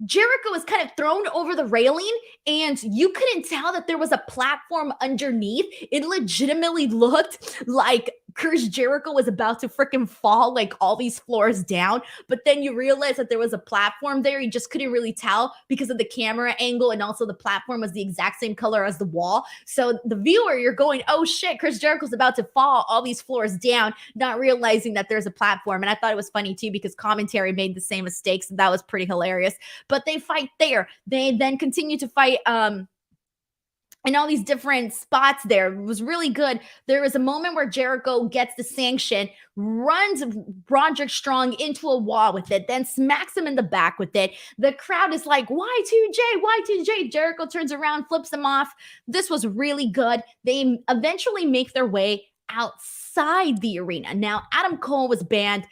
Jericho is kind of thrown over the railing, and you couldn't tell that there was a platform underneath. It legitimately looked like Chris Jericho was about to freaking fall like all these floors down. But then you realize that there was a platform there. You just couldn't really tell because of the camera angle, and also the platform was the exact same color as the wall. So the viewer, you're going, oh shit, Chris Jericho's about to fall all these floors down, not realizing that there's a platform. And I thought it was funny too, because commentary made the same mistakes, and that was pretty hilarious. But they fight there. They then continue to fight in all these different spots there. It was really good. There was a moment where Jericho gets the sanction, runs Roderick Strong into a wall with it, then smacks him in the back with it. The crowd is like, Y2J, Y2J. Jericho turns around, flips him off. This was really good. They eventually make their way outside the arena. Now, Adam Cole was banned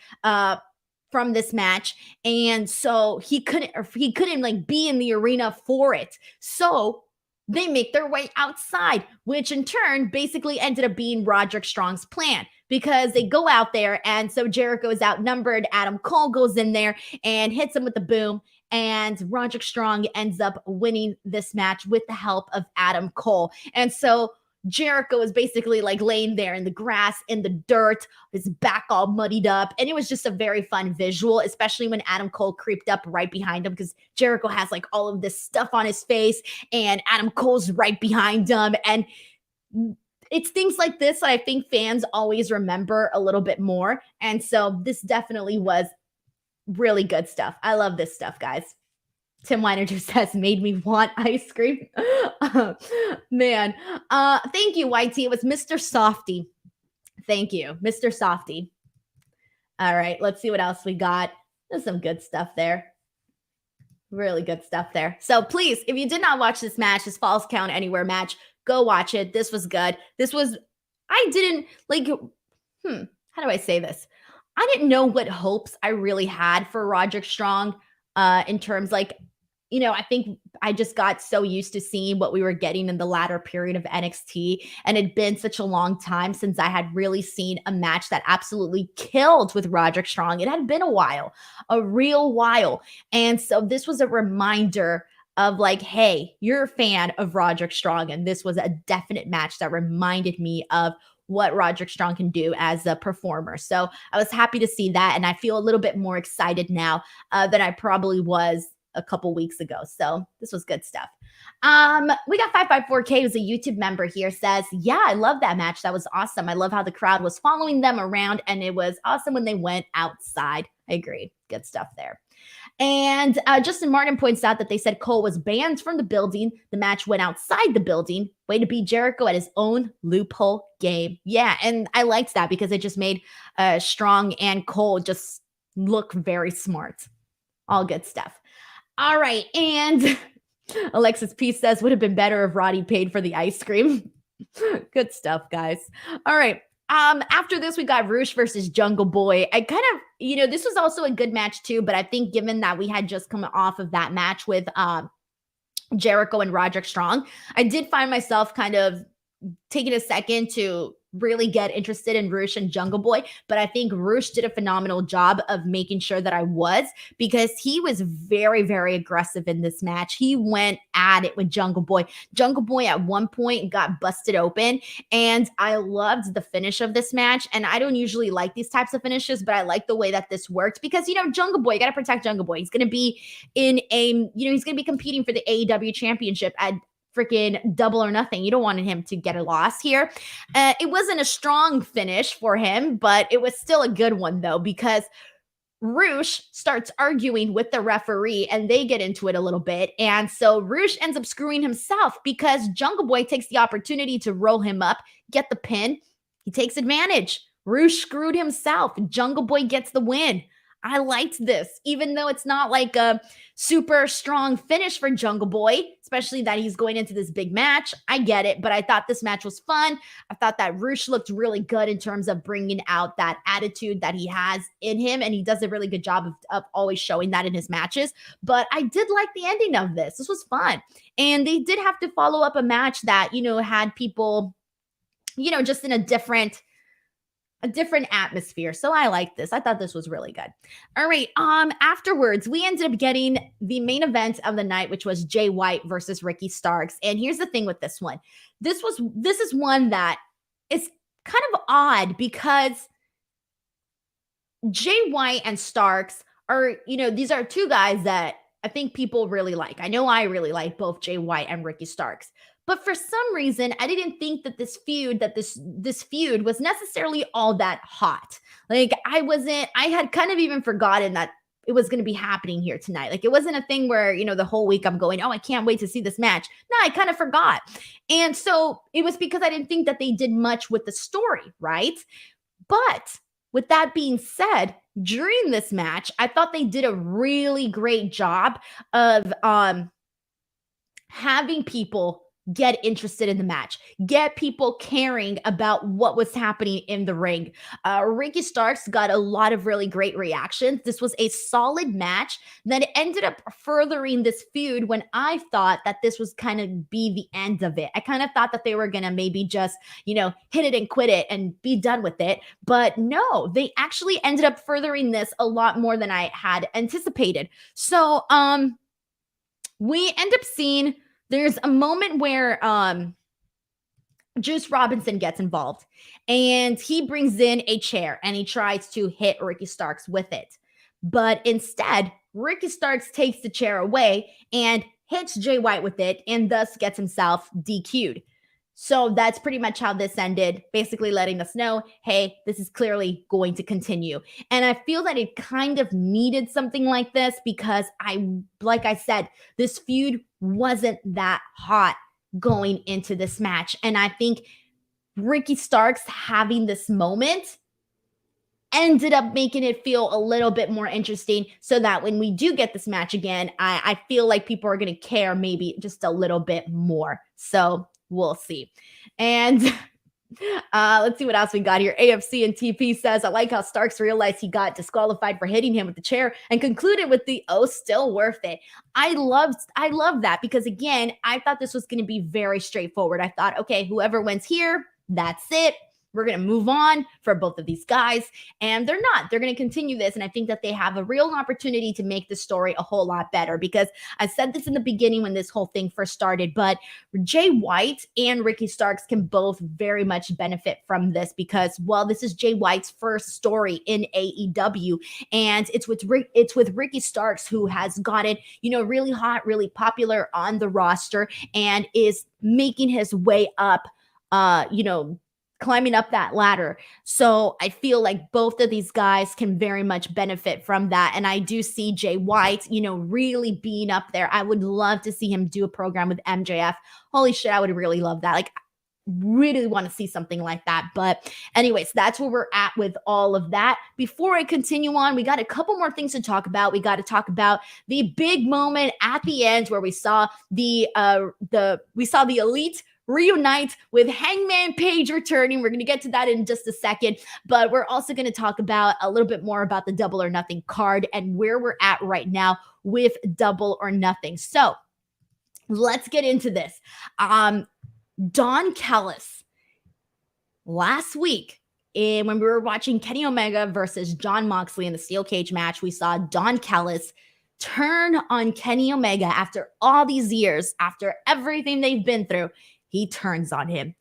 from this match, and so he couldn't like be in the arena for it. So they make their way outside, which in turn basically ended up being Roderick Strong's plan, because they go out there, and so Jericho is outnumbered. Adam Cole goes in there and hits him with the boom, and Roderick Strong ends up winning this match with the help of Adam Cole. And so Jericho is basically like laying there in the grass, in the dirt, his back all muddied up. And it was just a very fun visual, especially when Adam Cole creeped up right behind him, because Jericho has like all of this stuff on his face and Adam Cole's right behind him. And it's things like this that I think fans always remember a little bit more. And so this definitely was really good stuff. I love this stuff, guys. Tim Weiner just says, made me want ice cream. Man. Thank you, YT. It was Mr. Softy. Thank you, Mr. Softy. All right, let's see what else we got. There's some good stuff there. Really good stuff there. So please, if you did not watch this match, this Falls Count Anywhere match, go watch it. This was good. I didn't like, how do I say this? I didn't know what hopes I really had for Roderick Strong in terms like, I think I just got so used to seeing what we were getting in the latter period of NXT. And it'd been such a long time since I had really seen a match that absolutely killed with Roderick Strong. It had been a while, a real while. And so this was a reminder of like, hey, you're a fan of Roderick Strong. And this was a definite match that reminded me of what Roderick Strong can do as a performer. So I was happy to see that. And I feel a little bit more excited now than I probably was a couple weeks ago. So this was good stuff. We got 554K, who's a YouTube member here, says, yeah, I love that match. That was awesome. I love how the crowd was following them around, and it was awesome when they went outside. I agree. Good stuff there. And Justin Martin points out that they said Cole was banned from the building. The match went outside the building. Way to beat Jericho at his own loophole game. Yeah, and I liked that because it just made Strong and Cole just look very smart. All good stuff. All right, and Alexis P says, would have been better if Roddy paid for the ice cream. Good stuff, guys. All right. After this, we got Roosh versus Jungle Boy. I kind of, this was also a good match too, but I think given that we had just come off of that match with Jericho and Roderick Strong, I did find myself kind of taking a second to really get interested in Roosh and Jungle Boy, but I think Roosh did a phenomenal job of making sure that I was, because he was very, very aggressive in this match. He went at it with Jungle Boy. Jungle Boy at one point got busted open, and I loved the finish of this match. And I don't usually like these types of finishes, but I like the way that this worked because, Jungle Boy, you got to protect Jungle Boy. He's going to be in he's going to be competing for the AEW championship at freaking Double or Nothing. You don't want him to get a loss here. It wasn't a strong finish for him, but it was still a good one though, because Roosh starts arguing with the referee and they get into it a little bit. And so Roosh ends up screwing himself because Jungle Boy takes the opportunity to roll him up, get the pin. He takes advantage. Roosh screwed himself. Jungle Boy gets the win. I liked this, even though it's not like a super strong finish for Jungle Boy, especially that he's going into this big match. I get it, but I thought this match was fun. I thought that Roosh looked really good in terms of bringing out that attitude that he has in him, and he does a really good job of always showing that in his matches. But I did like the ending of this. This was fun. And they did have to follow up a match that, had people, just in a different atmosphere. So I like this. I thought this was really good. All right. Afterwards, we ended up getting the main event of the night, which was Jay White versus Ricky Starks. And here's the thing with this one. This is one that is kind of odd because Jay White and Starks are, these are two guys that I think people really like. I know I really like both Jay White and Ricky Starks. But for some reason, I didn't think that this feud was necessarily all that hot. Like I had kind of even forgotten that it was going to be happening here tonight. Like it wasn't a thing where, the whole week I'm going, oh, I can't wait to see this match. No, I kind of forgot. And so it was because I didn't think that they did much with the story, right? But with that being said, during this match, I thought they did a really great job of having people get interested in the match, get people caring about what was happening in the ring. Ricky Starks got a lot of really great reactions. This was a solid match that ended up furthering this feud when I thought that this was kind of be the end of it. I kind of thought that they were going to maybe just, hit it and quit it and be done with it. But no, they actually ended up furthering this a lot more than I had anticipated. So we end up seeing there's a moment where Juice Robinson gets involved and he brings in a chair and he tries to hit Ricky Starks with it. But instead, Ricky Starks takes the chair away and hits Jay White with it and thus gets himself DQ'd. So that's pretty much how this ended, basically letting us know, hey, this is clearly going to continue. And I feel that it kind of needed something like this because like I said, this feud wasn't that hot going into this match. And I think Ricky Starks having this moment ended up making it feel a little bit more interesting so that when we do get this match again, I feel like people are going to care maybe just a little bit more. So we'll see. And Let's see what else we got here. AFC and TP says, I like how Starks realized he got disqualified for hitting him with the chair and concluded with the, oh, still worth it. I love that because, again, I thought this was going to be very straightforward. I thought, okay, whoever wins here, that's it. We're going to move on for both of these guys. And they're not. They're going to continue this. And I think that they have a real opportunity to make the story a whole lot better because I said this in the beginning when this whole thing first started, but Jay White and Ricky Starks can both very much benefit from this because, well, this is Jay White's first story in AEW. And it's with Ricky Starks, who has gotten, really hot, really popular on the roster and is making his way up, climbing up that ladder. So I feel like both of these guys can very much benefit from that. And I do see Jay White, really being up there. I would love to see him do a program with MJF. Holy shit, I would really love that. Like, really want to see something like that. But anyways, that's where we're at with all of that. Before I continue on, we got a couple more things to talk about. We got to talk about the big moment at the end where we saw the Elite reunite with Hangman Page returning. We're going to get to that in just a second, but we're also going to talk about a little bit more about the Double or Nothing card and where we're at right now with Double or Nothing. So let's get into this. Don Callis, last week, when we were watching Kenny Omega versus Jon Moxley in the steel cage match, we saw Don Callis turn on Kenny Omega after all these years, after everything they've been through. He turns on him.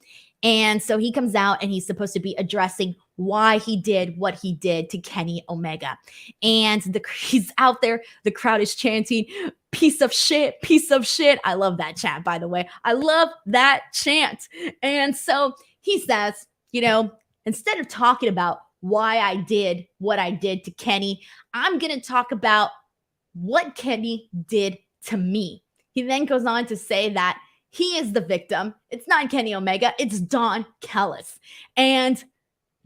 And so he comes out and he's supposed to be addressing why he did what he did to Kenny Omega. And he's out there. The crowd is chanting, piece of shit, piece of shit. I love that chant, by the way. I love that chant. And so he says, instead of talking about why I did what I did to Kenny, I'm going to talk about what Kenny did to me. He then goes on to say that he is the victim. It's not Kenny Omega. It's Don Callis. And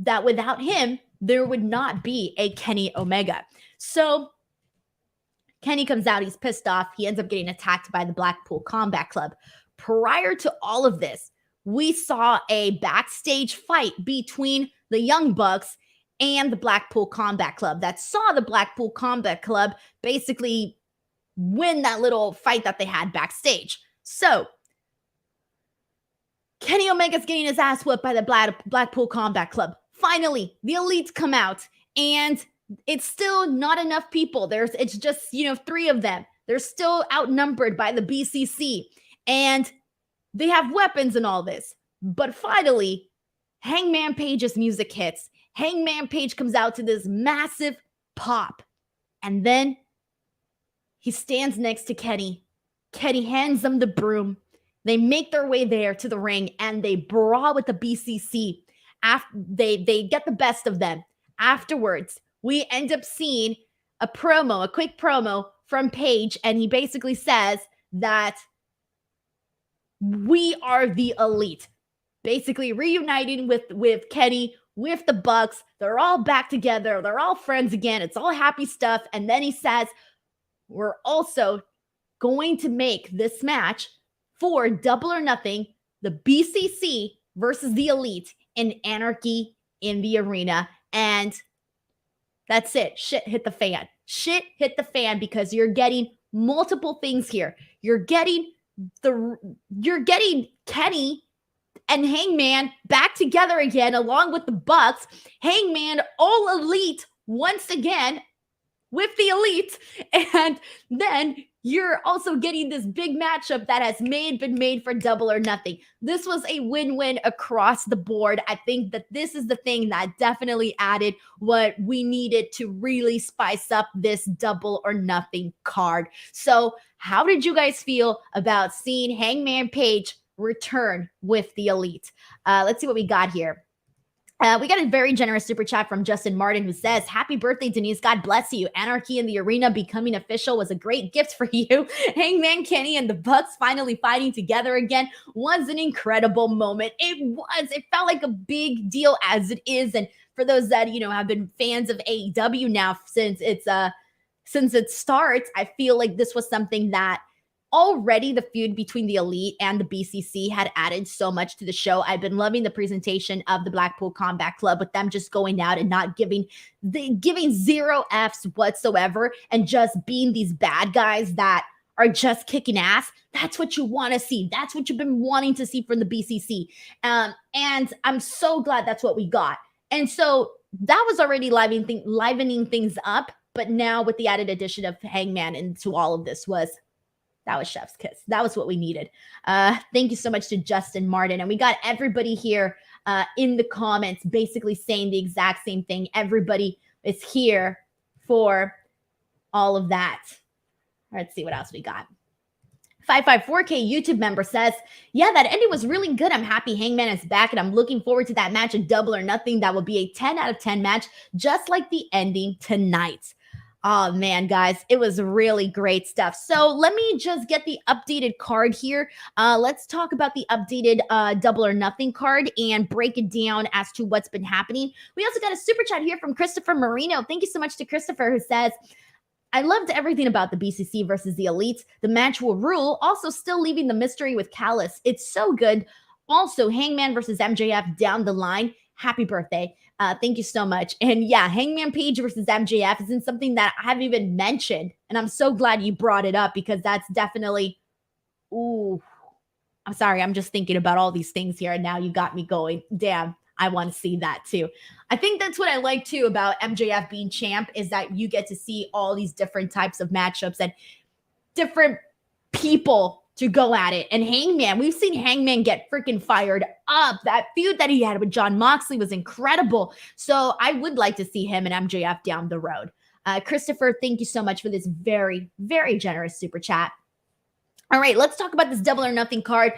that without him, there would not be a Kenny Omega. So Kenny comes out. He's pissed off. He ends up getting attacked by the Blackpool Combat Club. Prior to all of this, we saw a backstage fight between the Young Bucks and the Blackpool Combat Club that saw the Blackpool Combat Club basically win that little fight that they had backstage. So Kenny Omega's getting his ass whooped by the Blackpool Combat Club. Finally, the Elites come out, and it's still not enough people. It's just, 3 of them. They're still outnumbered by the BCC, and they have weapons and all this. But finally, Hangman Page's music hits. Hangman Page comes out to this massive pop, and then he stands next to Kenny. Kenny hands him the broom. They make their way there to the ring and they brawl with the BCC. After they get the best of them. Afterwards, we end up seeing a quick promo from Page, and he basically says that we are the Elite. Basically reuniting with Kenny, with the Bucks. They're all back together. They're all friends again. It's all happy stuff. And then he says, we're also going to make this match for Double or Nothing, the BCC versus the Elite in Anarchy in the arena. And that's it. Shit hit the fan. Shit hit the fan because you're getting multiple things here. You're getting Kenny and Hangman back together again along with the Bucks. Hangman all Elite once again with the Elite. And then you're also getting this big matchup that has been made for Double or Nothing. This was a win-win across the board. I think that this is the thing that definitely added what we needed to really spice up this Double or Nothing card. So how did you guys feel about seeing Hangman Page return with the Elite? Let's see what we got here. We got a very generous super chat from Justin Martin who says, happy birthday, Denise. God bless you. Anarchy in the Arena becoming official was a great gift for you. Hangman Kenny and the Bucks finally fighting together again was an incredible moment. It felt like a big deal as it is. And for those that, have been fans of AEW now since it starts, I feel like this was something that already the feud between the Elite and the BCC had added so much to the show. I've been loving the presentation of the Blackpool Combat Club with them just going out and not giving zero Fs whatsoever and just being these bad guys that are just kicking ass. That's what you want to see. That's what you've been wanting to see from the BCC. And I'm so glad that's what we got. And so that was already livening things up. But now with the added addition of Hangman into all of this that was chef's kiss. That was what we needed. Thank you so much to Justin Martin. And we got everybody here in the comments basically saying the exact same thing. Everybody is here for all of that. Let's see what else we got. 554K YouTube member says, yeah, that ending was really good. I'm happy Hangman is back, and I'm looking forward to that match of Double or Nothing. That will be a 10 out of 10 match, just like the ending tonight. Oh, man, guys, it was really great stuff. So let me just get the updated card here. Let's talk about the updated Double or Nothing card and break it down as to what's been happening. We also got a super chat here from Christopher Marino. Thank you so much to Christopher, who says, I loved everything about the BCC versus the Elites. The match will rule. Also, still leaving the mystery with Callis. It's so good. Also, Hangman versus MJF down the line. Happy birthday. Thank you so much. And yeah, Hangman Page versus MJF isn't something that I haven't even mentioned. And I'm so glad you brought it up because that's definitely, ooh, I'm sorry. I'm just thinking about all these things here. And now you got me going. Damn, I want to see that too. I think that's what I like too about MJF being champ is that you get to see all these different types of matchups and different people to go at it. And Hangman, we've seen Hangman get freaking fired up. That feud that he had with Jon Moxley was incredible. So I would like to see him and MJF down the road. Christopher, thank you so much for this very, very generous super chat. All right, let's talk about this Double or Nothing card.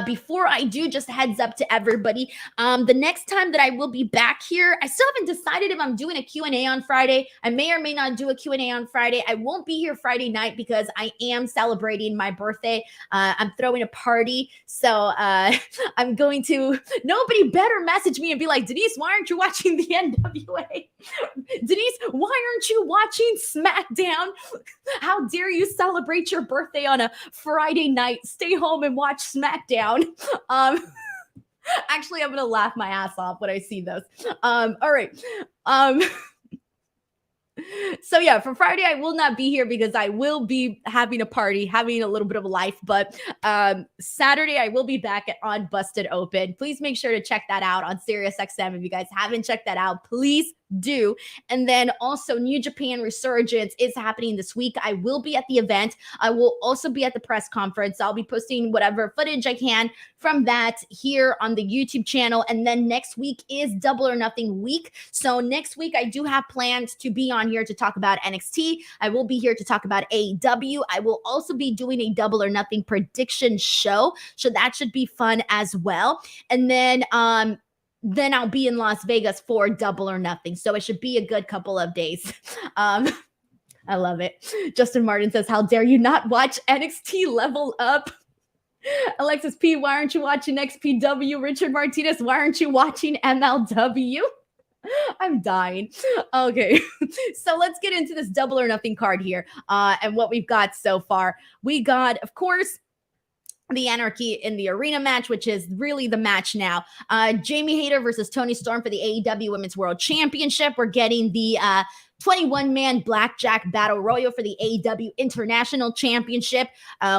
Before I do, just a heads up to everybody. The next time that I will be back here, I still haven't decided if I'm doing a Q&A on Friday. I may or may not do a Q&A on Friday. I won't be here Friday night because I am celebrating my birthday. I'm throwing a party. So I'm going to, nobody better message me and be like, Denise, why aren't you watching the NWA? Denise, why aren't you watching Smackdown? How dare you celebrate your birthday on a Friday night? Stay home and watch Smackdown. Actually, I'm gonna laugh my ass off when I see those. All right. So yeah, for Friday, I will not be here because I will be having a party, having a little bit of a life. But Saturday, I will be back on Busted Open. Please make sure to check that out on SiriusXM. If you guys haven't checked that out, please do. And then also New Japan Resurgence is happening this week. I will be at the event. I will also be at the press conference. I'll be posting whatever footage I can from that here on the YouTube channel. And then next week is Double or Nothing week. So next week I do have plans to be on here to talk about NXT. I will be here to talk about AEW. I will also be doing a Double or Nothing prediction show. So that should be fun as well. And then I'll be in Las Vegas for Double or Nothing. So it should be a good couple of days. I love it. Justin Martin says, how dare you not watch NXT Level Up? Alexis P, why aren't you watching XPW? Richard Martinez, why aren't you watching MLW? I'm dying. Okay. So let's get into this Double or Nothing card here and what we've got so far. We got, of course, the Anarchy in the Arena match, which is really the match now. Jamie Hayter versus Toni Storm for the AEW Women's World Championship. We're getting the 21-man Blackjack Battle Royal for the AEW International Championship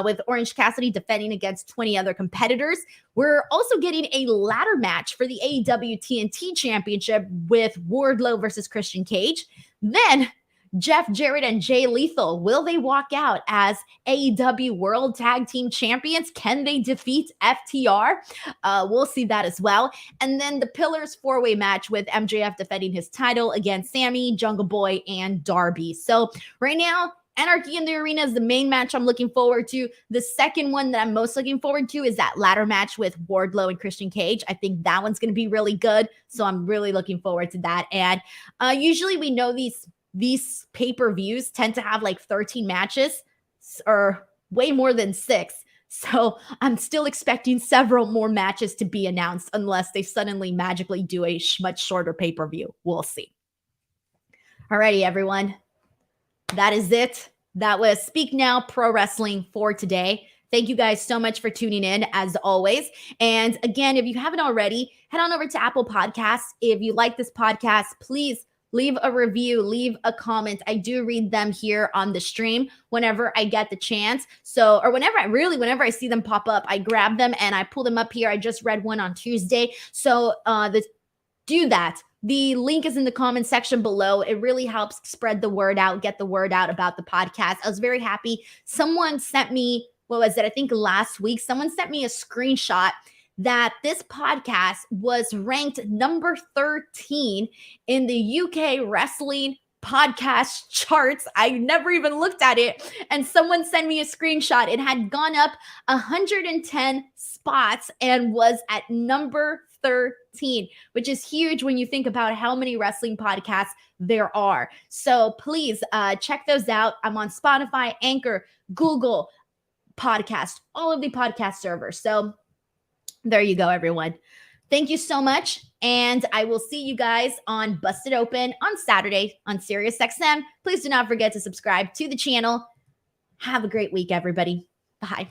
with Orange Cassidy defending against 20 other competitors. We're also getting a ladder match for the AEW TNT Championship with Wardlow versus Christian Cage. Then Jeff Jarrett and Jay Lethal, will they walk out as AEW World Tag Team Champions? Can they defeat FTR? We'll see that as well. And then the Pillars 4-way match with MJF defending his title against Sammy, Jungle Boy, and Darby. So right now, Anarchy in the Arena is the main match I'm looking forward to. The second one that I'm most looking forward to is that ladder match with Wardlow and Christian Cage. I think that one's going to be really good. So I'm really looking forward to that. And usually we know these pay-per-views tend to have like 13 matches or way more than 6. So I'm still expecting several more matches to be announced unless they suddenly magically do a much shorter pay-per-view. We'll see. Alrighty, everyone. That is it. That was Speak Now Pro Wrestling for today. Thank you guys so much for tuning in, as always. And again, if you haven't already, head on over to Apple Podcasts. If you like this podcast, please leave a review, leave a comment. I do read them here on the stream whenever I get the chance. So, or whenever I see them pop up, I grab them and I pull them up here. I just read one on Tuesday. So do that. The link is in the comment section below. It really helps spread the word out, get the word out about the podcast. I was very happy. Someone sent me, what was it? I think last week, someone sent me a screenshot that this podcast was ranked number 13 in the UK wrestling podcast charts. I never even looked at it. And someone sent me a screenshot. It had gone up 110 spots and was at number 13, which is huge when you think about how many wrestling podcasts there are. So please check those out. I'm on Spotify, Anchor, Google Podcast, all of the podcast servers. So there you go, everyone. Thank you so much. And I will see you guys on Busted Open on Saturday on SiriusXM. Please do not forget to subscribe to the channel. Have a great week, everybody. Bye.